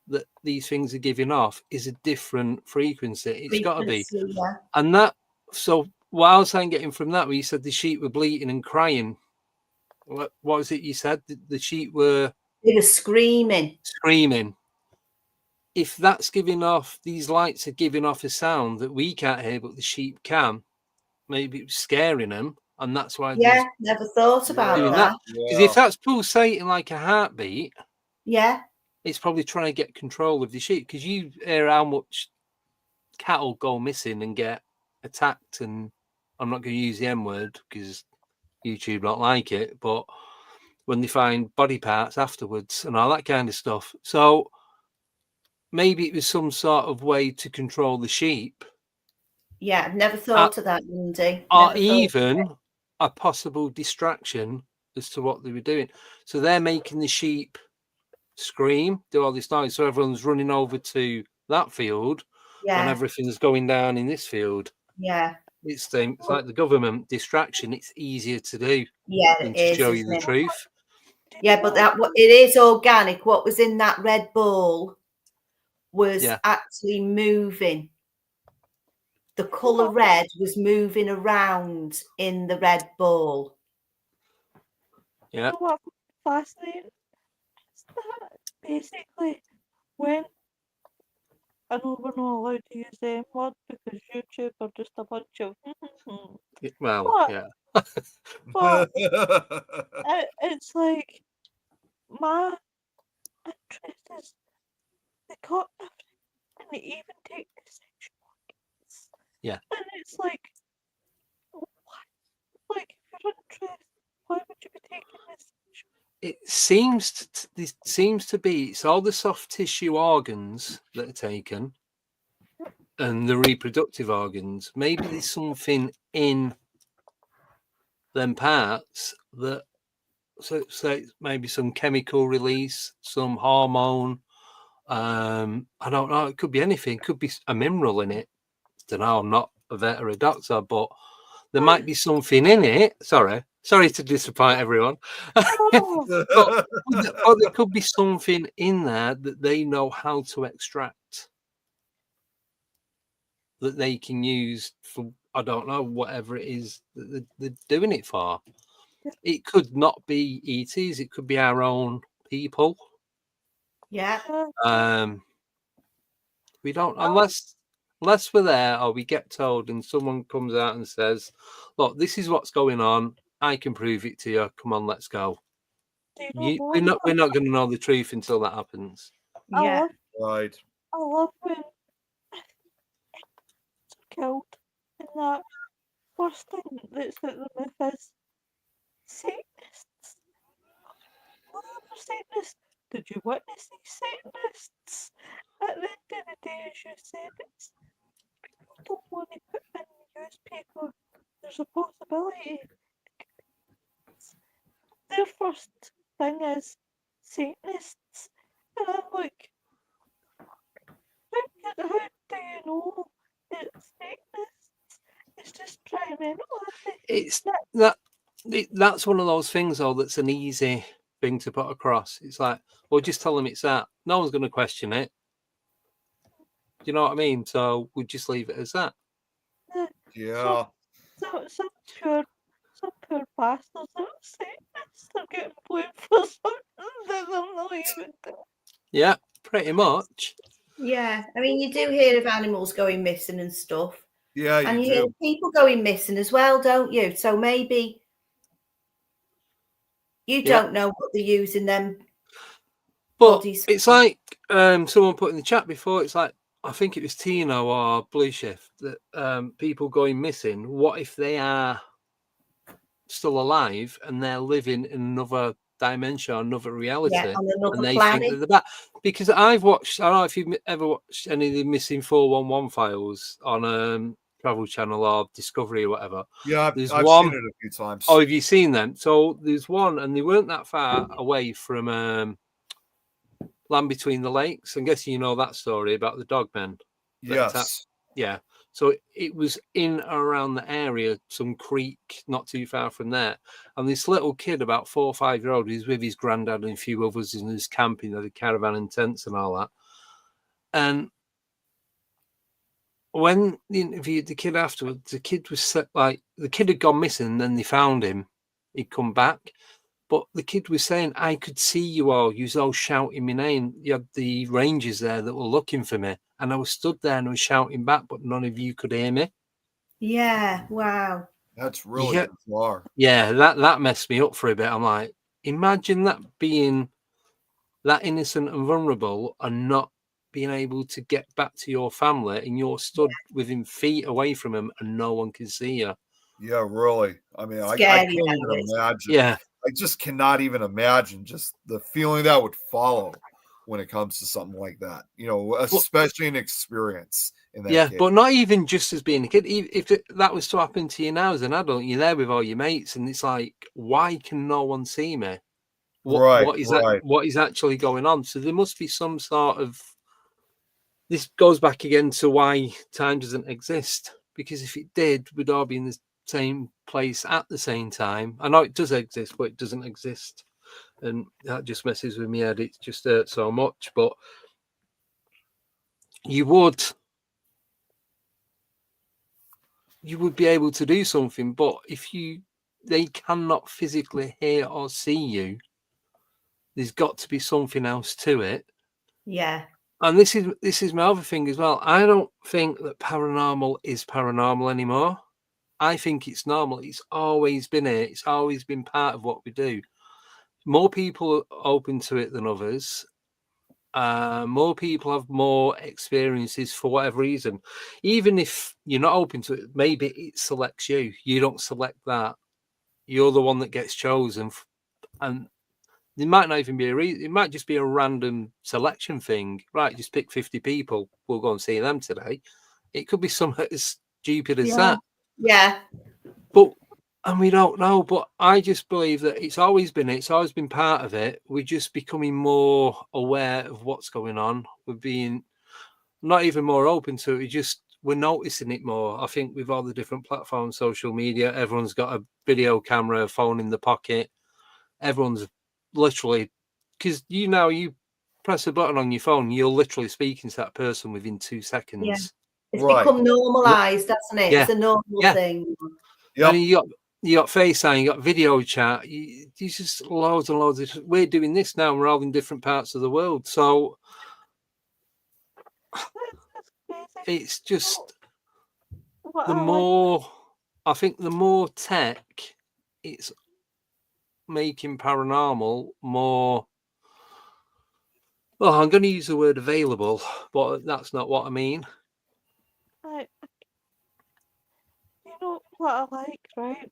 that these things are giving off is a different frequency. It's got to be, Yeah. and that. So what I was saying, getting from that, where you said the sheep were bleating and crying. What was it you said? The sheep were. They were screaming. Screaming. If that's giving off, these lights are giving off a sound that we can't hear, but the sheep can. Maybe it was scaring them, and that's why Yeah, never thought about doing that. Because if that's pulsating like a heartbeat, Yeah. it's probably trying to get control of the sheep. Because you hear how much cattle go missing and get attacked, and I'm not going to use the M word because YouTube don't like it, but when they find body parts afterwards and all that kind of stuff. So maybe it was some sort of way to control the sheep. Yeah, I've never thought of that, Andy. Or even a possible distraction as to what they were doing. So they're making the sheep scream, do all this noise. So everyone's running over to that field when everything's going down in this field. Yeah. It's like the government distraction. It's easier to do than to show you the truth. Yeah, but it is organic. What was in that red ball was actually moving. The colour red was moving around in the red ball. Yeah. What fascinating is that basically when I know we're not allowed to use the M word because YouTube are just a bunch of but it's like my interest is they got everything and they even take the sexual organs. Yeah. And it's like what? Like if you're interested, why would you be taking this? It seems to be it's all the soft tissue organs that are taken and the reproductive organs. Maybe there's something in them parts that so maybe some chemical release, some hormone. I don't know. It could be anything. It could be a mineral in it. I don't know. I'm not a vet or a doctor, but there might be something in it. Sorry to disappoint everyone. but there could be something in there that they know how to extract that they can use for, I don't know, whatever it is that they're doing it for. It could not be ETs. It could be our own people. Yeah. We don't, unless we're there or we get told and someone comes out and says, look, this is what's going on. I can prove it to you. Come on, let's go. We're not going to know the truth until that happens. Yeah. Right. I love when it's killed and that first thing that's at the myth is Satanists. What other Satanists? Did you witness these Satanists? At the end of the day, as you said, it's people don't want to put in the newspaper. There's a possibility. Their first thing is Satanists. And I'm like, how do you know it's Satanists? It's just primarily. It's that's one of those things, though, that's an easy thing to put across. It's like, well, just tell them it's that. No one's going to question it. Do you know what I mean? So we just leave it as that. Yeah. Some poor bastards are Satanists. They're getting blamed for something that they're not even doing. Yeah, pretty much. Yeah, I mean, you do hear of animals going missing and stuff. Yeah, and you hear do. people going missing as well, don't you? So maybe you don't know what they're using them bodies. It's like someone put in the chat before. It's like, I think it was Tino or Blue Shift, that people going missing. What if they are still alive and they're living in another dimension, another reality, on another and they planet. think that they're back? Because I've watched, I don't know if you've ever watched any of the Missing 411 files on Travel Channel or Discovery or whatever. Yeah, I've one, seen it a few times. Oh, have you seen them? So there's one, and they weren't that far away from Land Between the Lakes. I'm guessing you know that story about the dogmen. Yes. Yeah. So it was in around the area, some creek not too far from there. And this little kid, about 4 or 5 year old, he's with his granddad and a few others in his camping, the caravan and tents and all that. And when they interviewed the kid afterwards, the kid was like, the kid had gone missing and then they found him. He'd come back. But the kid was saying, I could see you all. You was all shouting my name. You had the rangers there that were looking for me. And I was stood there and I was shouting back, but none of you could hear me. Yeah, wow. That's really bizarre. Yeah, that messed me up for a bit. I'm like, imagine that being that innocent and vulnerable and not being able to get back to your family and you're stood within feet away from them and no one can see you. Yeah, really. I mean, I Scary, can't even that is. imagine. Yeah. I just cannot even imagine just the feeling that would follow when it comes to something like that. You know, especially an experience in that case. But not even just as being a kid. If that was to happen to you now as an adult, you're there with all your mates, and it's like, why can no one see me? What is actually going on? So there must be some sort of. This goes back again to why time doesn't exist. Because if it did, we'd all be in the same place at the same time. I know it does exist, but it doesn't exist, and that just messes with me head. It just hurts so much. But you would be able to do something, but if they cannot physically hear or see you, there's got to be something else to it. Yeah. And this is my other thing as well. I don't think that paranormal is paranormal anymore. I think it's normal. It's always been here. It's always been part of what we do. More people are open to it than others. More people have more experiences for whatever reason. Even if you're not open to it, maybe it selects you. You don't select that. You're the one that gets chosen. And there might not even be a reason. It might just be a random selection thing. Right, just pick 50 people. We'll go and see them today. It could be something as stupid as that. Yeah. And we don't know, but I just believe that it's always been part of it. We're just becoming more aware of what's going on. We're being not even more open to it. We're noticing it more. I think with all the different platforms, social media, everyone's got a video camera, a phone in the pocket. Everyone's literally, because you press a button on your phone, you're literally speaking to that person within 2 seconds. Yeah. It's become normalized, hasn't it? Yeah. It's a normal thing. Yep. And you got FaceTime, you got video chat. You just loads and loads of. We're doing this now. We're all in different parts of the world, so it's just the more. I think the more tech, it's making paranormal more. Well, I'm going to use the word available, but that's not what I mean. You know what I like, right?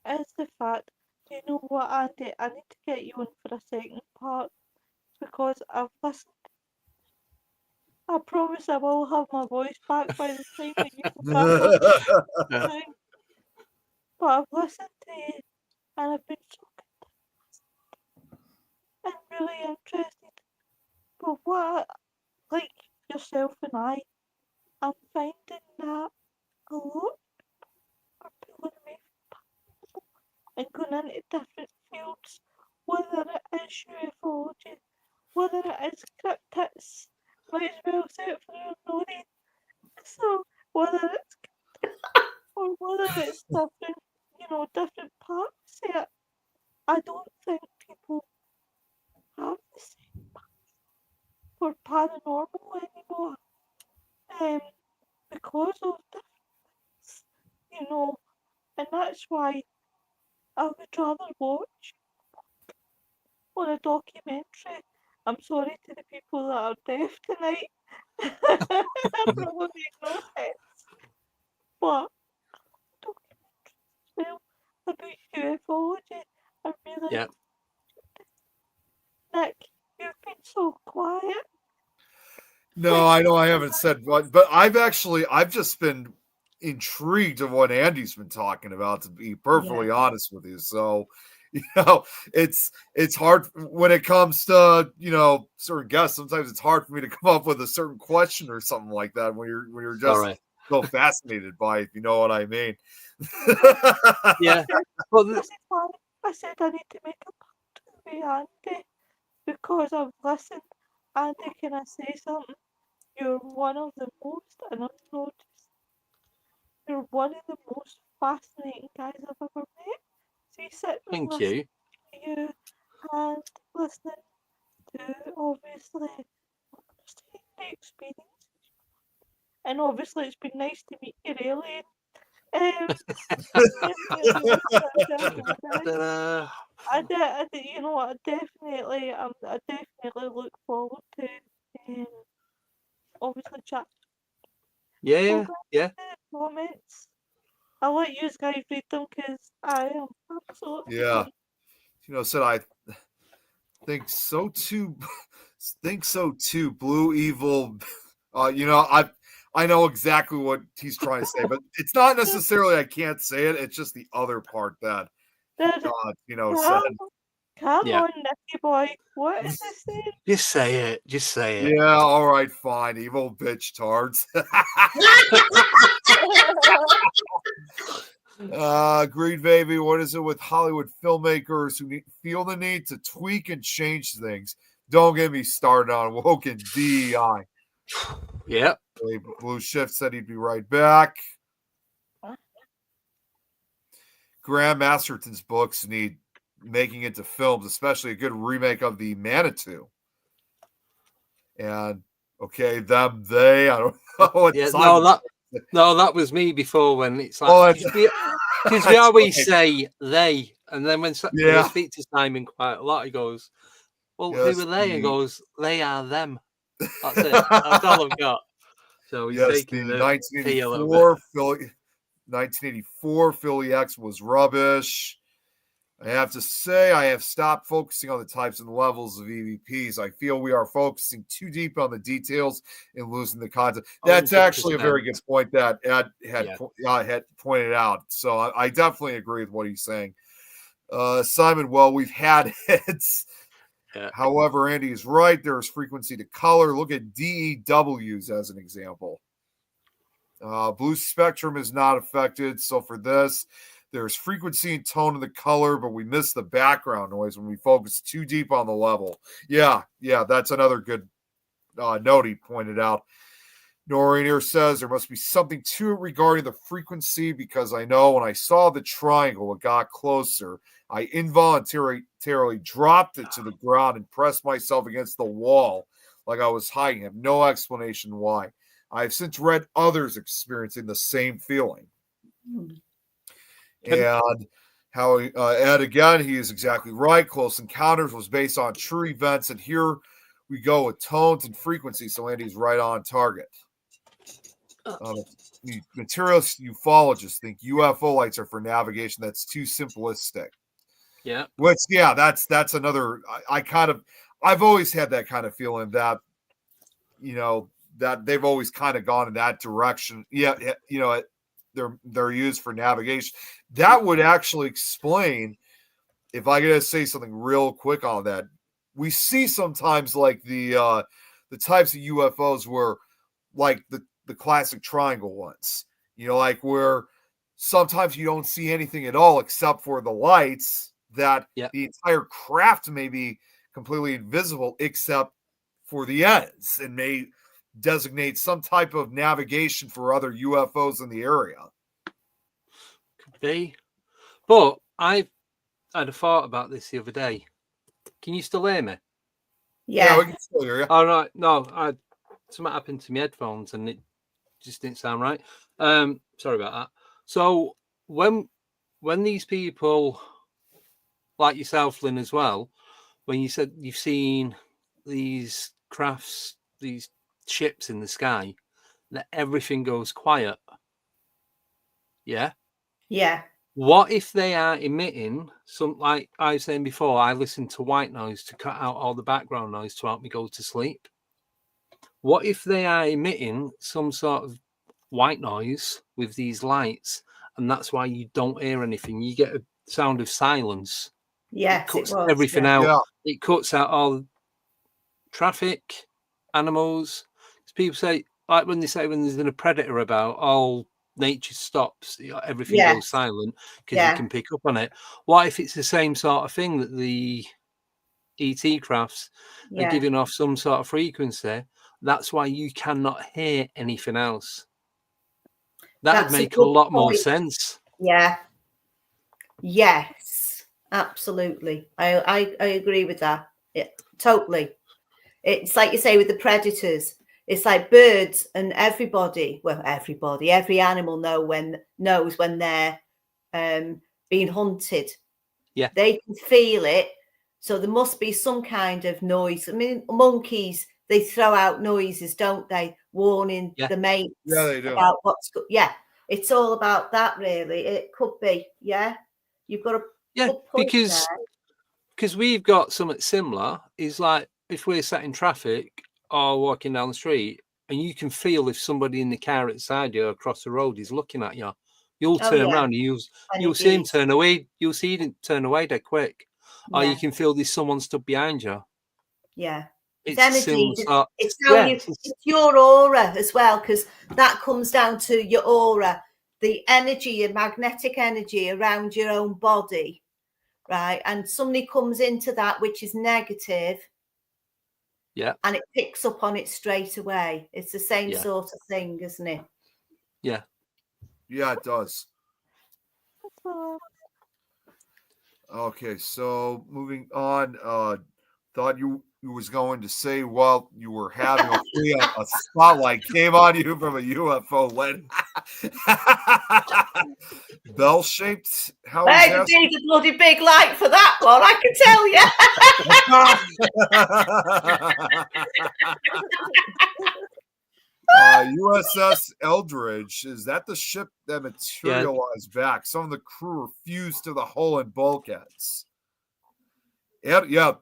Is the fact, do you know what, Andy? I need to get you in for a second part because I've listened. I promise I will have my voice back by the time that you come back on. But I've listened to you and I've been so and really interested. But what, like yourself and I'm finding that a lot are pulling me and going into different fields, whether it is ufology, whether it is cryptids, might as well say it for the unknown. So whether it's or whether it's different, different parts of it, I don't think people have the same for paranormal anymore. Because of this, and that's why I would rather watch on a documentary. I'm sorry to the people that are deaf tonight. That probably makes no sense. But documentaries as well about ufology are really Nick, you've been so quiet. No, I know I haven't said what, but I've just been intrigued of what Andy's been talking about, to be perfectly honest with you. So You know, it's hard when it comes to, you know, certain guests. Sometimes it's hard for me to come up with a certain question or something like that when you're just Sorry. so fascinated by it, if you know what I mean. Yeah. Well, I said I need to make a pact with Andy because I've listened. Andy, can I say something? You're one of the most, and I've noticed, you're one of the most fascinating guys I've ever met. See, sitting and thank listening you. to you and listening to, obviously, just the experience. And obviously, it's been nice to meet your alien. Definitely listen to that. Ta-da. You know, I definitely look forward to, um, obviously, chat Yeah, program yeah. comments. I'll let you guys read them because I am absolutely Yeah. done. You know, said I think so too. Think so too. Blue Evil. You know, I know exactly what he's trying to say, but it's not necessarily I can't say it. It's just the other part that Then, you know, said. come, come Yeah. on, Nicky boy. What is this saying? Just say it. Just say it. Yeah, all right, fine. Evil bitch tards. Agreed, baby. What is it with Hollywood filmmakers who feel the need to tweak and change things? Don't get me started on woke and DEI. Yep. Blue Shift said he'd be right back. Graham Masterton's books need making into films, especially a good remake of the Manitou. And okay, them, they, I don't know what Yeah. Simon No, that was me before when it's Oh, like that's, because we that's always right. say they, and then when we Yeah. speak to Simon quite a lot, he goes, "Well, Yes, who are they?" And the- goes, "They are them." That's it. That's all I've got. So he's Yes, taking the the tea a little bit. 1984 Philly X was rubbish. I have to say, I have stopped focusing on the types and levels of EVPs. I feel we are focusing too deep on the details and losing the content. That's actually a very good 100%. point that Ed Yeah. had pointed out. So I definitely agree with what he's saying. Simon, well, we've had hits. Yeah. However, Andy is right. There is frequency to color. Look at DEWs as an example. Blue spectrum is not affected. So for this, there's frequency and tone of the color, but we miss the background noise when we focus too deep on the level. Yeah, that's another good note he pointed out. Noreen here says there must be something to it regarding the frequency because I know when I saw the triangle, it got closer. I involuntarily dropped it to the ground and pressed myself against the wall like I was hiding. I have no explanation why. I have since read others experiencing the same feeling. And how Ed, again, he is exactly right. Close Encounters was based on true events, and here we go with tones and frequency. So Andy's right on target. The materialist ufologists think UFO lights are for navigation. That's too simplistic. Yeah. Which, yeah, that's another. I've always had that kind of feeling that, you know, that they've always kind of gone in that direction. Yeah, you know, they're used for navigation. That would actually explain, if I gotta say something real quick on that. We see sometimes like the types of UFOs where like the classic triangle ones, you know, like where sometimes you don't see anything at all except for the lights, that the entire craft may be completely invisible except for the ends, and may designate some type of navigation for other UFOs in the area. Could be. But I had a thought about this the other day. Can you still hear me? Yeah, we can still hear you. Oh, right. No, something happened to my headphones and it just didn't sound right. Sorry about that. So when these people like yourself, Lynn, as well, when you said you've seen these crafts, these ships in the sky, that everything goes quiet. Yeah. Yeah. What if they are emitting some, like I was saying before, I listen to white noise to cut out all the background noise to help me go to sleep. What if they are emitting some sort of white noise with these lights, and that's why you don't hear anything? You get a sound of silence. Yes, it cuts was. everything Yeah. out. Yeah. It cuts out all traffic, animals. People say, like when they say when there's a predator about, all nature stops, everything Yes. goes silent because Yeah. you can pick up on it. What if it's the same sort of thing, that the ET crafts are Yeah. giving off some sort of frequency? That's why you cannot hear anything else. That would That's a make a good lot more point. sense. Yeah. Yes. Absolutely. I agree with that. Yeah, totally. It's like you say with the predators. It's like birds and everybody. Well, every animal knows when they're being hunted. Yeah. They can feel it. So there must be some kind of noise. I mean, monkeys, they throw out noises, don't they? Warning Yeah. the mates Yeah, they do. about yeah. It's all about that, really. It could be. Yeah. You've got a good point because we've got something similar. Is like if we're sat in traffic or walking down the street, and you can feel if somebody in the car outside you across the road is looking at you, you'll Oh, turn yeah. around and And you'll it see him is. turn away. You'll see him turn away dead quick, or Yeah. you can feel there's someone stood behind you. Yeah. It's It's energy. similar sort- It's how yeah, it's your aura as well, because that comes down to your aura, the energy, your magnetic energy around your own body, right? And somebody comes into that which is negative, yeah, and it picks up on it straight away. It's the same Yeah. sort of thing, isn't it? yeah. Yeah, it does. So, Okay, so moving on. Thought you was going to say while you were having a spotlight came on you from a UFO lens. Bell shaped. How is Hey, that? you need a bloody big light for that one, I can tell you. USS Eldridge, is that the ship that materialized back? Some of the crew were fused to the hull and bulkheads. Yeah,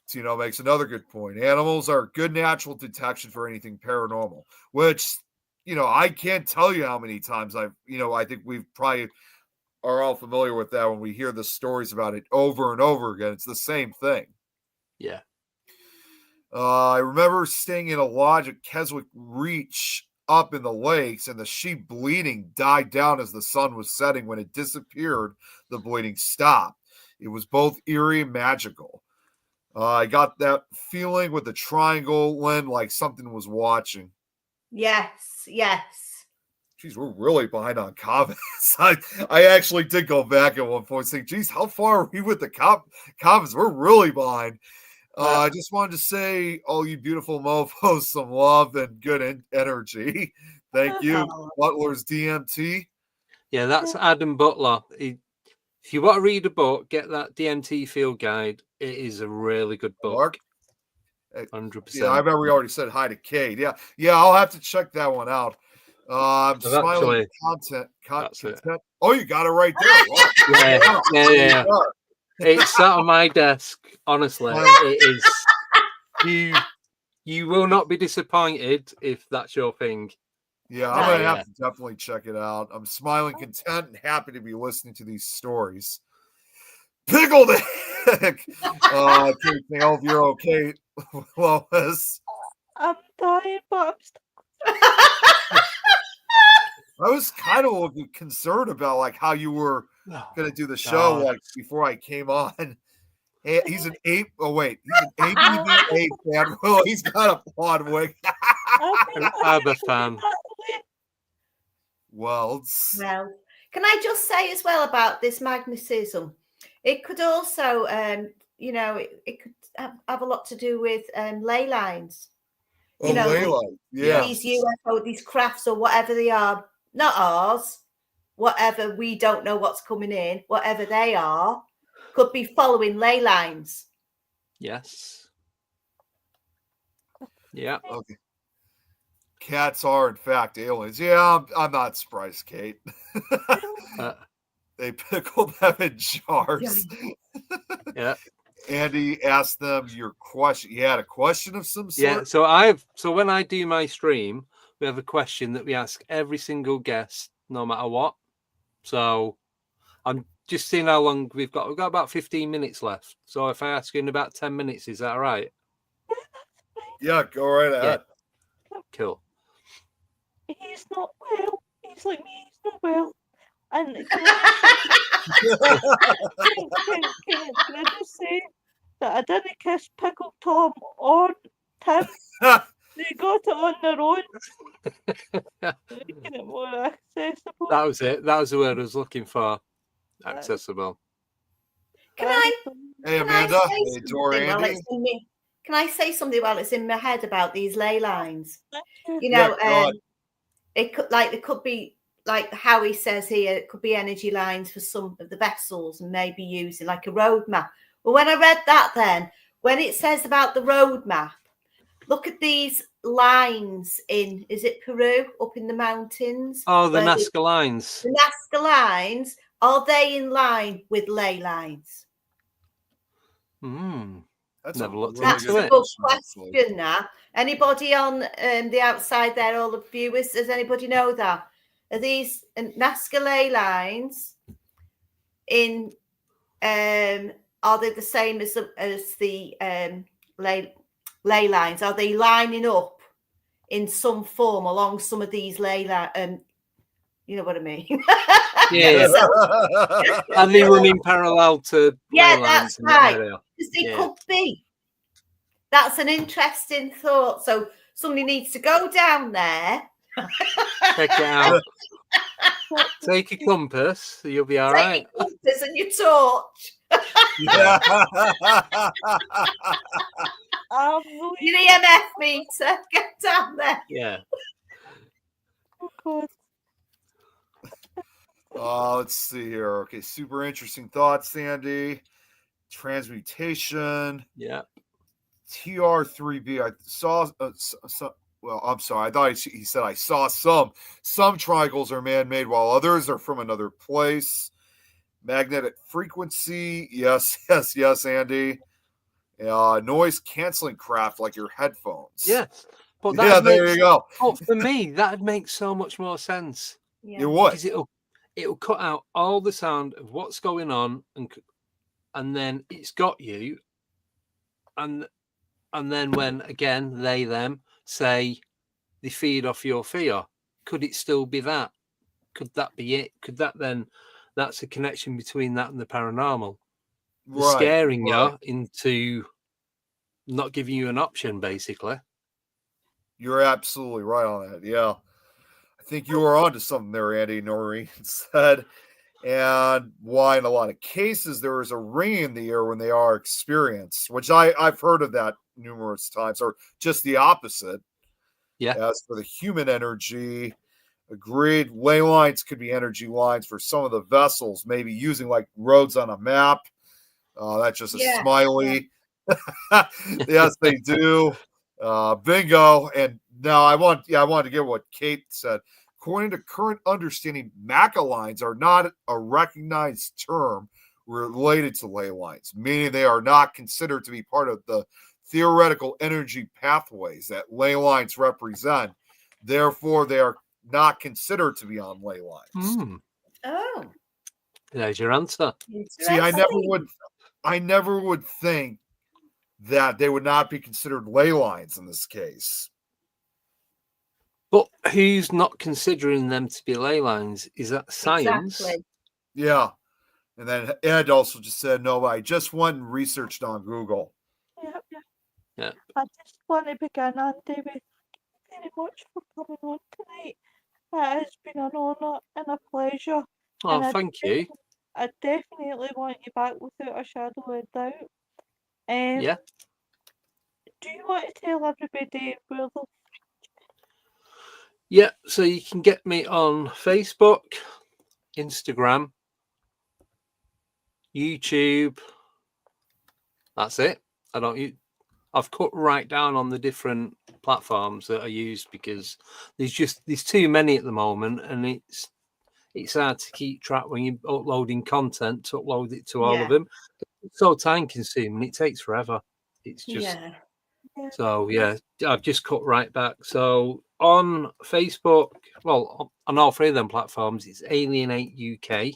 Tino makes another good point. Animals are good natural detection for anything paranormal, which, I can't tell you how many times I think we've probably are all familiar with that when we hear the stories about it over and over again. It's the same thing. Yeah. I remember staying in a lodge at Keswick Reach up in the lakes, and the sheep bleeding died down as the sun was setting. When it disappeared, the bleeding stopped. It was both eerie and magical. I got that feeling with the triangle lens, like something was watching. Yes. Geez, we're really behind on comments. I actually did go back at one point saying, geez, how far are we with the comments? We're really behind. I just wanted to say, all you beautiful mofos, some love and good energy. Thank you. Butler's DMT. Yeah, that's Adam Butler. If you want to read a book, get that DMT Field Guide. It is a really good book. Mark? 100%. Yeah, I remember we already said hi to Kate. Yeah, I'll have to check that one out. Smiling content. Oh, you got it right there. Wow. Yeah. It's sat on my desk. Honestly, it is. You will not be disappointed if that's your thing. Yeah, I'm gonna have to definitely check it out. I'm smiling, content, and happy to be listening to these stories. Pickled egg. I hope you're okay, Lois. I'm dying, but I'm still. I was kind of concerned about like how you were gonna do the show like before I came on. He's an ape. Oh wait, he's an ABB ape fan. Well, he's got a pod wing. I'm a fan. Well, can I just say as well about this magnetism? It could also, it could have a lot to do with ley lines. Ley lines, yeah. These UFO, these crafts or whatever they are, not ours, whatever, we don't know what's coming in, whatever they are, could be following ley lines. Yes. Yeah. Okay. Cats are in fact aliens. Yeah, I'm not surprised, Kate. They pickle them in jars. Yeah. Andy asked them your question. You had a question of some sort? Yeah, so when I do my stream, we have a question that we ask every single guest, no matter what. So I'm just seeing how long we've got. We've got about 15 minutes left. So if I ask you in about 10 minutes, is that all right? Yeah, go right ahead. Cool. He's not well. He's like me. He's not well. And can I just say that I didn't kiss Pickle Tom or Tim. They got it on their own, making it more accessible. That was it. That was the word I was looking for. Accessible. Can I Hey, Can I Amanda. say Hey, Tor something while Andy. it's in me? Can I say something while it's in my head about these ley lines? You Yeah, know, go on. it could be like Howie says here, it could be energy lines for some of the vessels and maybe using like a roadmap. Well, when I read that, then when it says about the roadmap, look at these lines in, is it Peru, up in the mountains? Oh, the where Nazca lines. the Nazca lines, are they in line with ley lines? That's Never a looked really That's into a it. good actually. question now. Anybody on the outside there, all the viewers, does anybody know that? Are these Nazca ley lines in, are they the same as the ley lines? Are they lining up in some form along some of these ley lines? You know what I mean? Yeah. Are they running parallel to Yeah, ley lines that's in that right. area? Because they Yeah. could be. That's an interesting thought. So somebody needs to go down there. Check it out. Take a compass, you'll be all Take right. your compass and your torch. Yeah. Your EMF meter. Get down there. Yeah. Oh God. Let's see here. Okay, super interesting thoughts, Sandy. Transmutation. Yeah. TR3B. I saw. Well, I'm sorry. I thought he said I saw some. Some triangles are man-made, while others are from another place. Magnetic frequency. Yes, yes, yes, Andy. Noise canceling craft like your headphones. Yes. But Yeah, there you go. But for me, that'd make so much more sense. Yeah. It would. Because it'll cut out all the sound of what's going on, and then it's got you, and then when again they them say they feed off your fear, could it still be that? Could that be it? Could that then? That's a connection between that and the paranormal. They're scaring you into not giving you an option, basically. You're absolutely right on that. Yeah. I think you were onto something there, Andy, Noreen said. And why in a lot of cases there is a ring in the air when they are experienced, which I've heard of that numerous times, or just the opposite. Yeah. As for the human energy, agreed. Ley lines could be energy lines for some of the vessels, maybe using like roads on a map. That's just a smiley. Yeah. Yes, they do. Bingo. And now I want to get what Kate said. According to current understanding, Maca lines are not a recognized term related to ley lines, meaning they are not considered to be part of the theoretical energy pathways that ley lines represent. Therefore, they are not considered to be on ley lines. Oh, there's your answer. See, I never would think that they would not be considered ley lines in this case. But who's not considering them to be ley lines? Is that science? Exactly. Yeah. And then Ed also just said, no, I just went and researched on Google. Yeah. I just want to begin, Andy, with thank you very much for coming on tonight. It has been an honour and a pleasure. Oh, and thank you. I definitely want you back without a shadow of a doubt. Yeah. Do you want to tell everybody where they'll Yeah, so you can get me on Facebook, Instagram, YouTube. That's it. I've cut right down on the different platforms that I use because there's too many at the moment, and it's hard to keep track when you're uploading content to upload it to all of them. It's so time consuming. It takes forever. It's just so yeah. I've just cut right back. So on Facebook, well, on all three of them platforms, it's Alienate UK.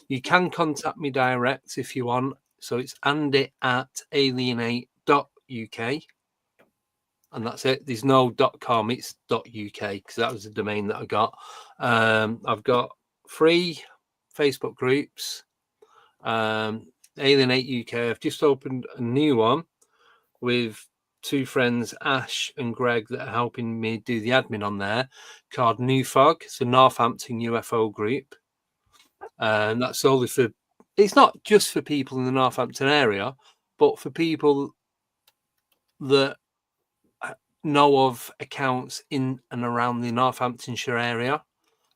You can contact me direct if you want. So it's andy@alienate.uk. And that's it. There's no .com, it's .uk, because that was the domain that I got. I've got 3 Facebook groups. Alienate UK. I've just opened a new one with 2 friends, Ash and Greg, that are helping me do the admin on there, called New Fog. It's a Northampton UFO group. And that's solely for, it's not just for people in the Northampton area, but for people that know of accounts in and around the Northamptonshire area.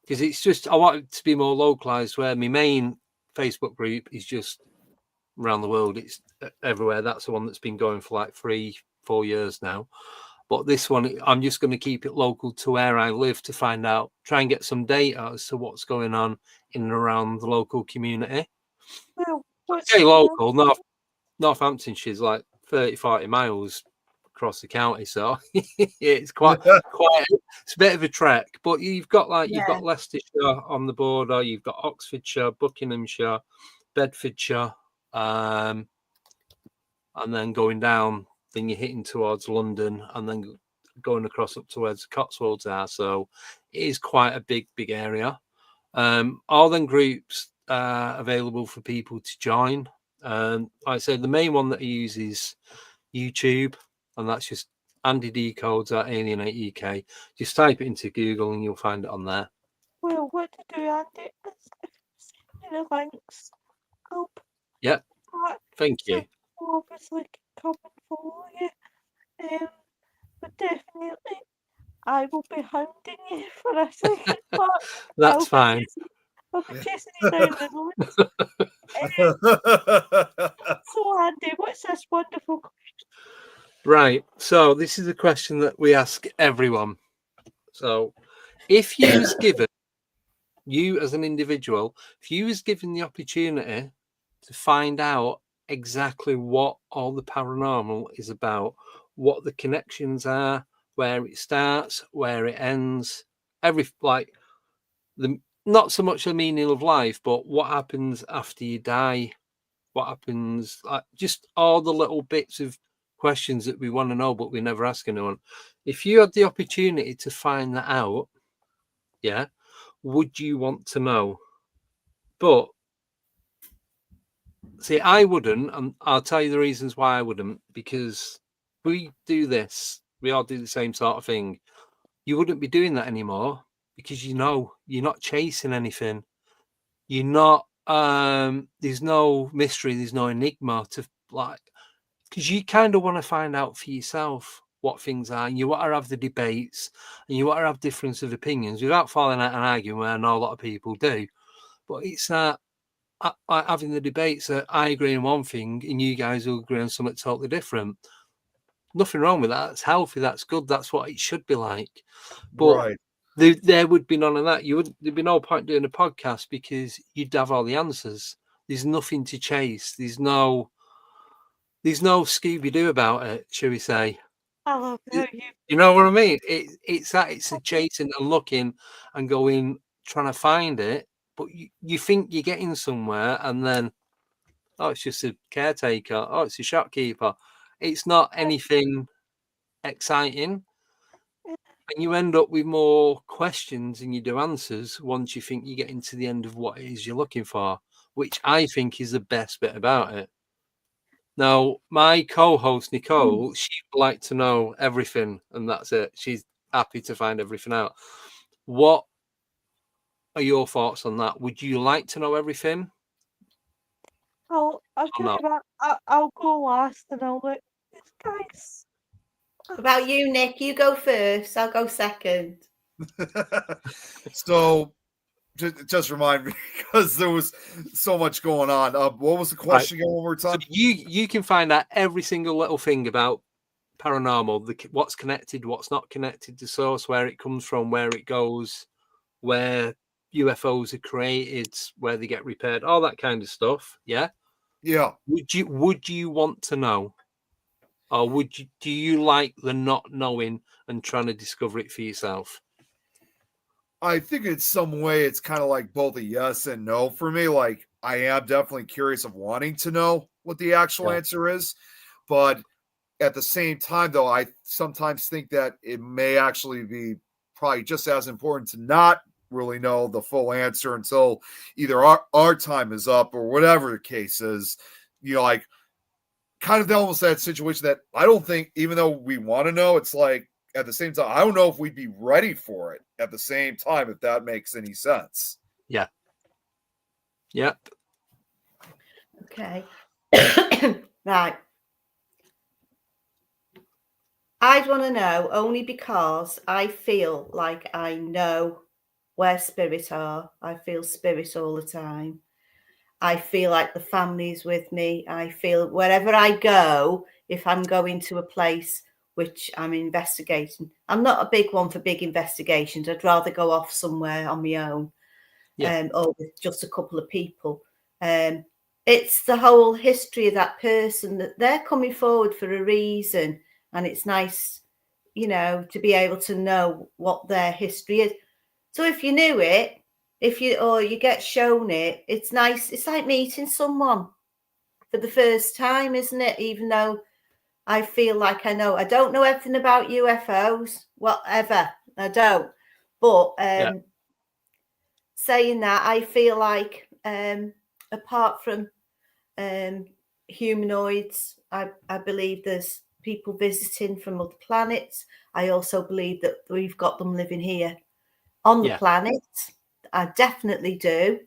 Because it's just, I want it to be more localized, where my main Facebook group is just around the world. It's everywhere. That's the one that's been going for like 3-4 years now. But this one, I'm just going to keep it local to where I live to find out, try and get some data as to what's going on in and around the local community. Well, what's Say the local, Northamptonshire's like 30-40 miles across the county, so it's quite it's a bit of a trek. But you've got you've got Leicestershire on the border, you've got Oxfordshire, Buckinghamshire, Bedfordshire, and then going down, then you're hitting towards London, and then going across up towards the Cotswolds are. So it is quite a big area. All them groups are available for people to join. Like I said, the main one that I use is YouTube, and that's just Andy Decodes at Alienate UK. Just type it into Google and you'll find it on there. Well, what to do, Andy, is if you send me the links, I'll put Yeah, that thank you. so obviously can come and follow you. But definitely, I will be hounding you for a second part. That's fine. I'll be chasing you down the road. So, Andy, what's this wonderful question? Right. So this is a question that we ask everyone. So if you was given, you as an individual, if you was given the opportunity to find out exactly what all the paranormal is about, what the connections are, where it starts, where it ends, not so much the meaning of life, but what happens after you die, what happens, just all the little bits of questions that we want to know, but we never ask anyone. If you had the opportunity to find that out, yeah, would you want to know? But see, I wouldn't, and I'll tell you the reasons why I wouldn't, because we do this, we all do the same sort of thing. You wouldn't be doing that anymore because you're not chasing anything. You're not, there's no mystery, there's no enigma to because you kind of want to find out for yourself what things are, and you want to have the debates, and you want to have difference of opinions without falling out and arguing, where I know a lot of people do. But it's having the debates that I agree on one thing and you guys will agree on something totally different. Nothing wrong with that. That's healthy. That's good. That's what it should be like. But right. there would be none of that. There'd be no point doing a podcast because you'd have all the answers. There's nothing to chase. There's no Scooby Doo about it, shall we say? I love how You know what I mean? It's a chasing and looking and going, trying to find it, but you think you're getting somewhere, and then it's just a caretaker. Oh, it's a shopkeeper. It's not anything exciting, and you end up with more questions than you do answers once you think you're getting to the end of what it is you're looking for, which I think is the best bit about it. Now, my co-host Nicole, she'd like to know everything, and that's it. She's happy to find everything out. What are your thoughts on that? Would you like to know everything? I'll tell you what, I'll go last and I'll let these guys. What about you, Nick? You go first. I'll go second. So, just remind me, because there was so much going on. What was the question again? One more time. So you can find out every single little thing about paranormal, what's connected, what's not connected, the source, where it comes from, where it goes, where UFOs are created, where they get repaired, all that kind of stuff. Yeah. Yeah. Would you want to know, or do you like the not knowing and trying to discover it for yourself? I think in some way it's kind of like both a yes and no for me. Like I am definitely curious of wanting to know what the actual answer is, but at the same time, though, I sometimes think that it may actually be probably just as important to not really know the full answer until either our time is up or whatever the case is. You know, like kind of almost that situation that I don't think, even though we want to know, it's like at the same time, I don't know if we'd be ready for it at the same time, if that makes any sense. Yeah. Yep. Okay. Right. I'd want to know only because I feel like I know where spirit are. I feel spirit all the time. I feel like the family's with me. I feel wherever I go, if I'm going to a place which I'm investigating, I'm not a big one for big investigations. I'd rather go off somewhere on my own, or with just a couple of people. It's the whole history of that person that they're coming forward for a reason. And it's nice, you know, to be able to know what their history is. So if you knew it, or you get shown it, it's nice. It's like meeting someone for the first time, isn't it? Even though I feel like I know, I don't know everything about UFOs, whatever. I don't. But saying that, I feel like apart from humanoids, I believe there's people visiting from other planets. I also believe that we've got them living here on the planet. I definitely do.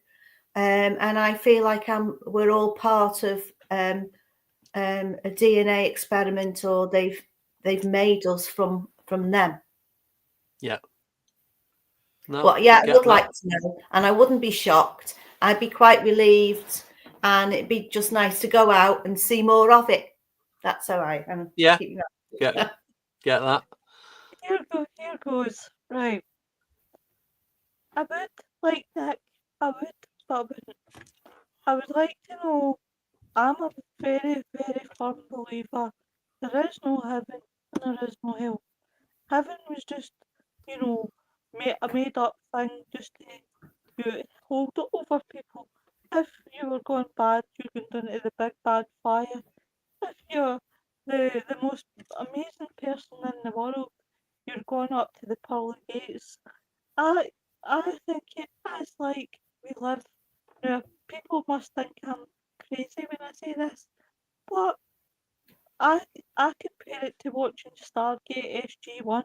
And I feel like we're all part of a DNA experiment, or they've made us from them. Yeah. No, But yeah, I would like to know, and I wouldn't be shocked. I'd be quite relieved, and it'd be just nice to go out and see more of it. That's all right. Get that. Here goes. Right. I would like Nick. I would, but I wouldn't. I would like to know. I'm a very, very firm believer. There is no heaven and there is no hell. Heaven was just, you know, a made up thing just to hold it over people. If you were going bad, you're going into the big bad fire. If you're the most amazing person in the world, you're going up to the pearly gates. I I think it is like we live. Now, people must think I'm crazy when I say this, but I compare it to watching Stargate SG-1.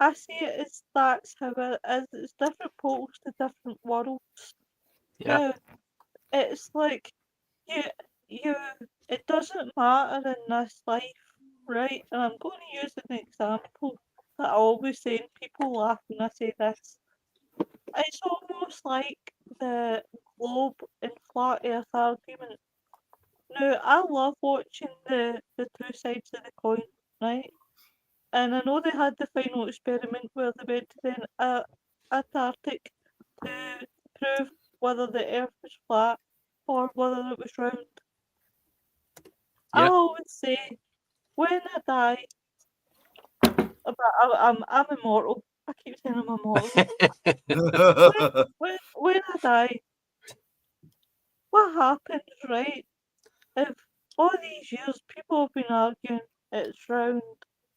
I see it as that's how it is. It's different portals to different worlds. Yeah. Now, it's like you you it doesn't matter in this life, right? And I'm going to use an example that I always say, and people laugh when I say this. It's almost like the globe and flat earth argument. Now, I love watching the two sides of the coin, right? And I know they had the final experiment where they went to the Antarctic to prove whether the earth was flat or whether it was round. I always say, when I die, but I'm immortal. I keep saying I'm immortal. when I die, what happens, right? If all these years people have been arguing it's round,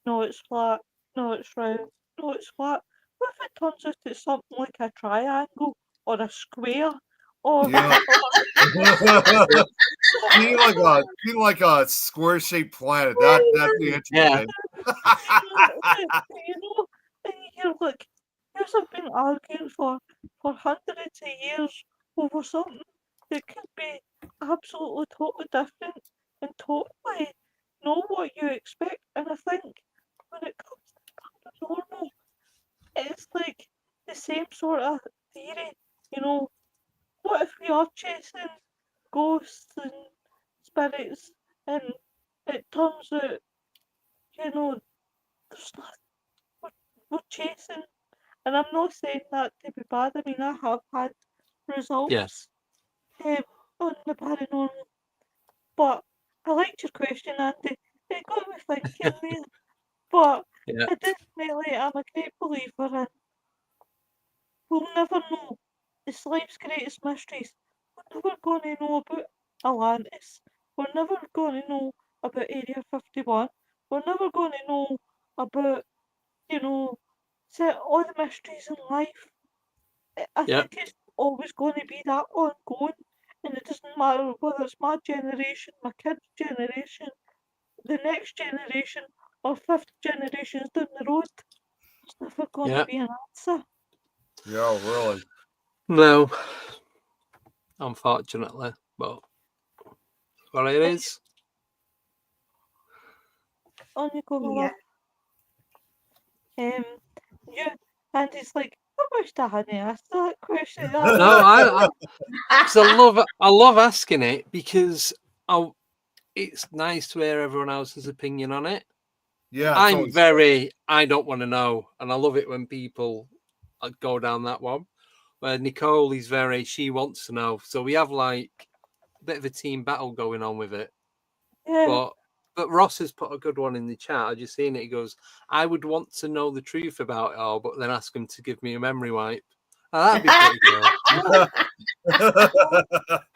no it's flat, no it's round, no it's flat, what if it turns out it's something like a triangle or a square or Being like a square shaped planet. That'd be interesting. you know, and you're like, years have been arguing for hundreds of years over something that could be absolutely totally different and totally not what you expect. And I think when it comes to paranormal, it's like the same sort of theory. You know, what if we are chasing ghosts and spirits and it turns out, you know, there's nothing we're chasing. And I'm not saying that to be bad. I mean, I have had results on the paranormal. But I liked your question, Andy. It got me thinking there. But I definitely am a great believer in We'll never know it's life's greatest mysteries. We're never going to know about Atlantis. We're never going to know about Area 51. We're never going to know about, all the mysteries in life. I Yep. think it's always going to be that ongoing, and it doesn't matter whether it's my generation, my kids' generation, the next generation, or fifth generations down the road. There's never going to Yep. be an answer. Yeah, really. No, unfortunately, but what it is. On you go, Yeah. love. Yeah, and it's like, I wish I hadn't asked that question. No, I because I love asking it because it's nice to hear everyone else's opinion on it. Yeah, it's I'm always very, I don't want to know, and I love it when people go down that one. Where Nicole is very, she wants to know, so we have like a bit of a team battle going on with it. Yeah. But Ross has put a good one in the chat. I just seen it. He goes, "I would want to know the truth about it all, but then ask him to give me a memory wipe." Oh, that'd be pretty cool.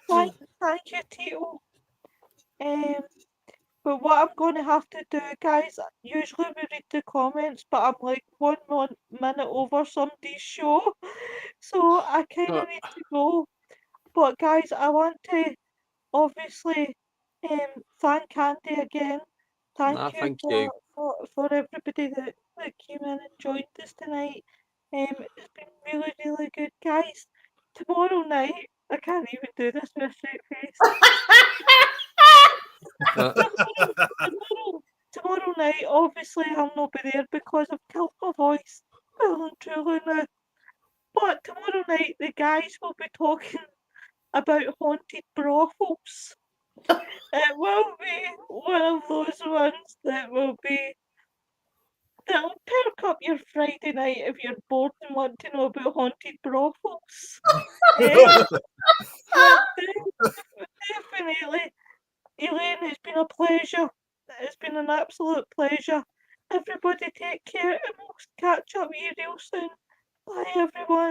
Thank you, Tito. But what I'm going to have to do, guys, usually we read the comments, but I'm like 1 minute over somebody's show, so I kind of need to go. But guys, I want to obviously thank Andy again. Thank you Thank you. for everybody that came in and joined us tonight. It's been really, really good, guys. Tomorrow night, I can't even do this with a straight face. Tomorrow night, obviously, I'll not be there because I've killed my voice. Well and truly now. But tomorrow night, the guys will be talking about haunted brothels. It will be one of those ones that'll perk up your Friday night if you're bored and want to know about haunted brothels. But definitely, Elaine, it's been a pleasure. It's been an absolute pleasure. Everybody take care and we'll catch up with you real soon. Bye everyone.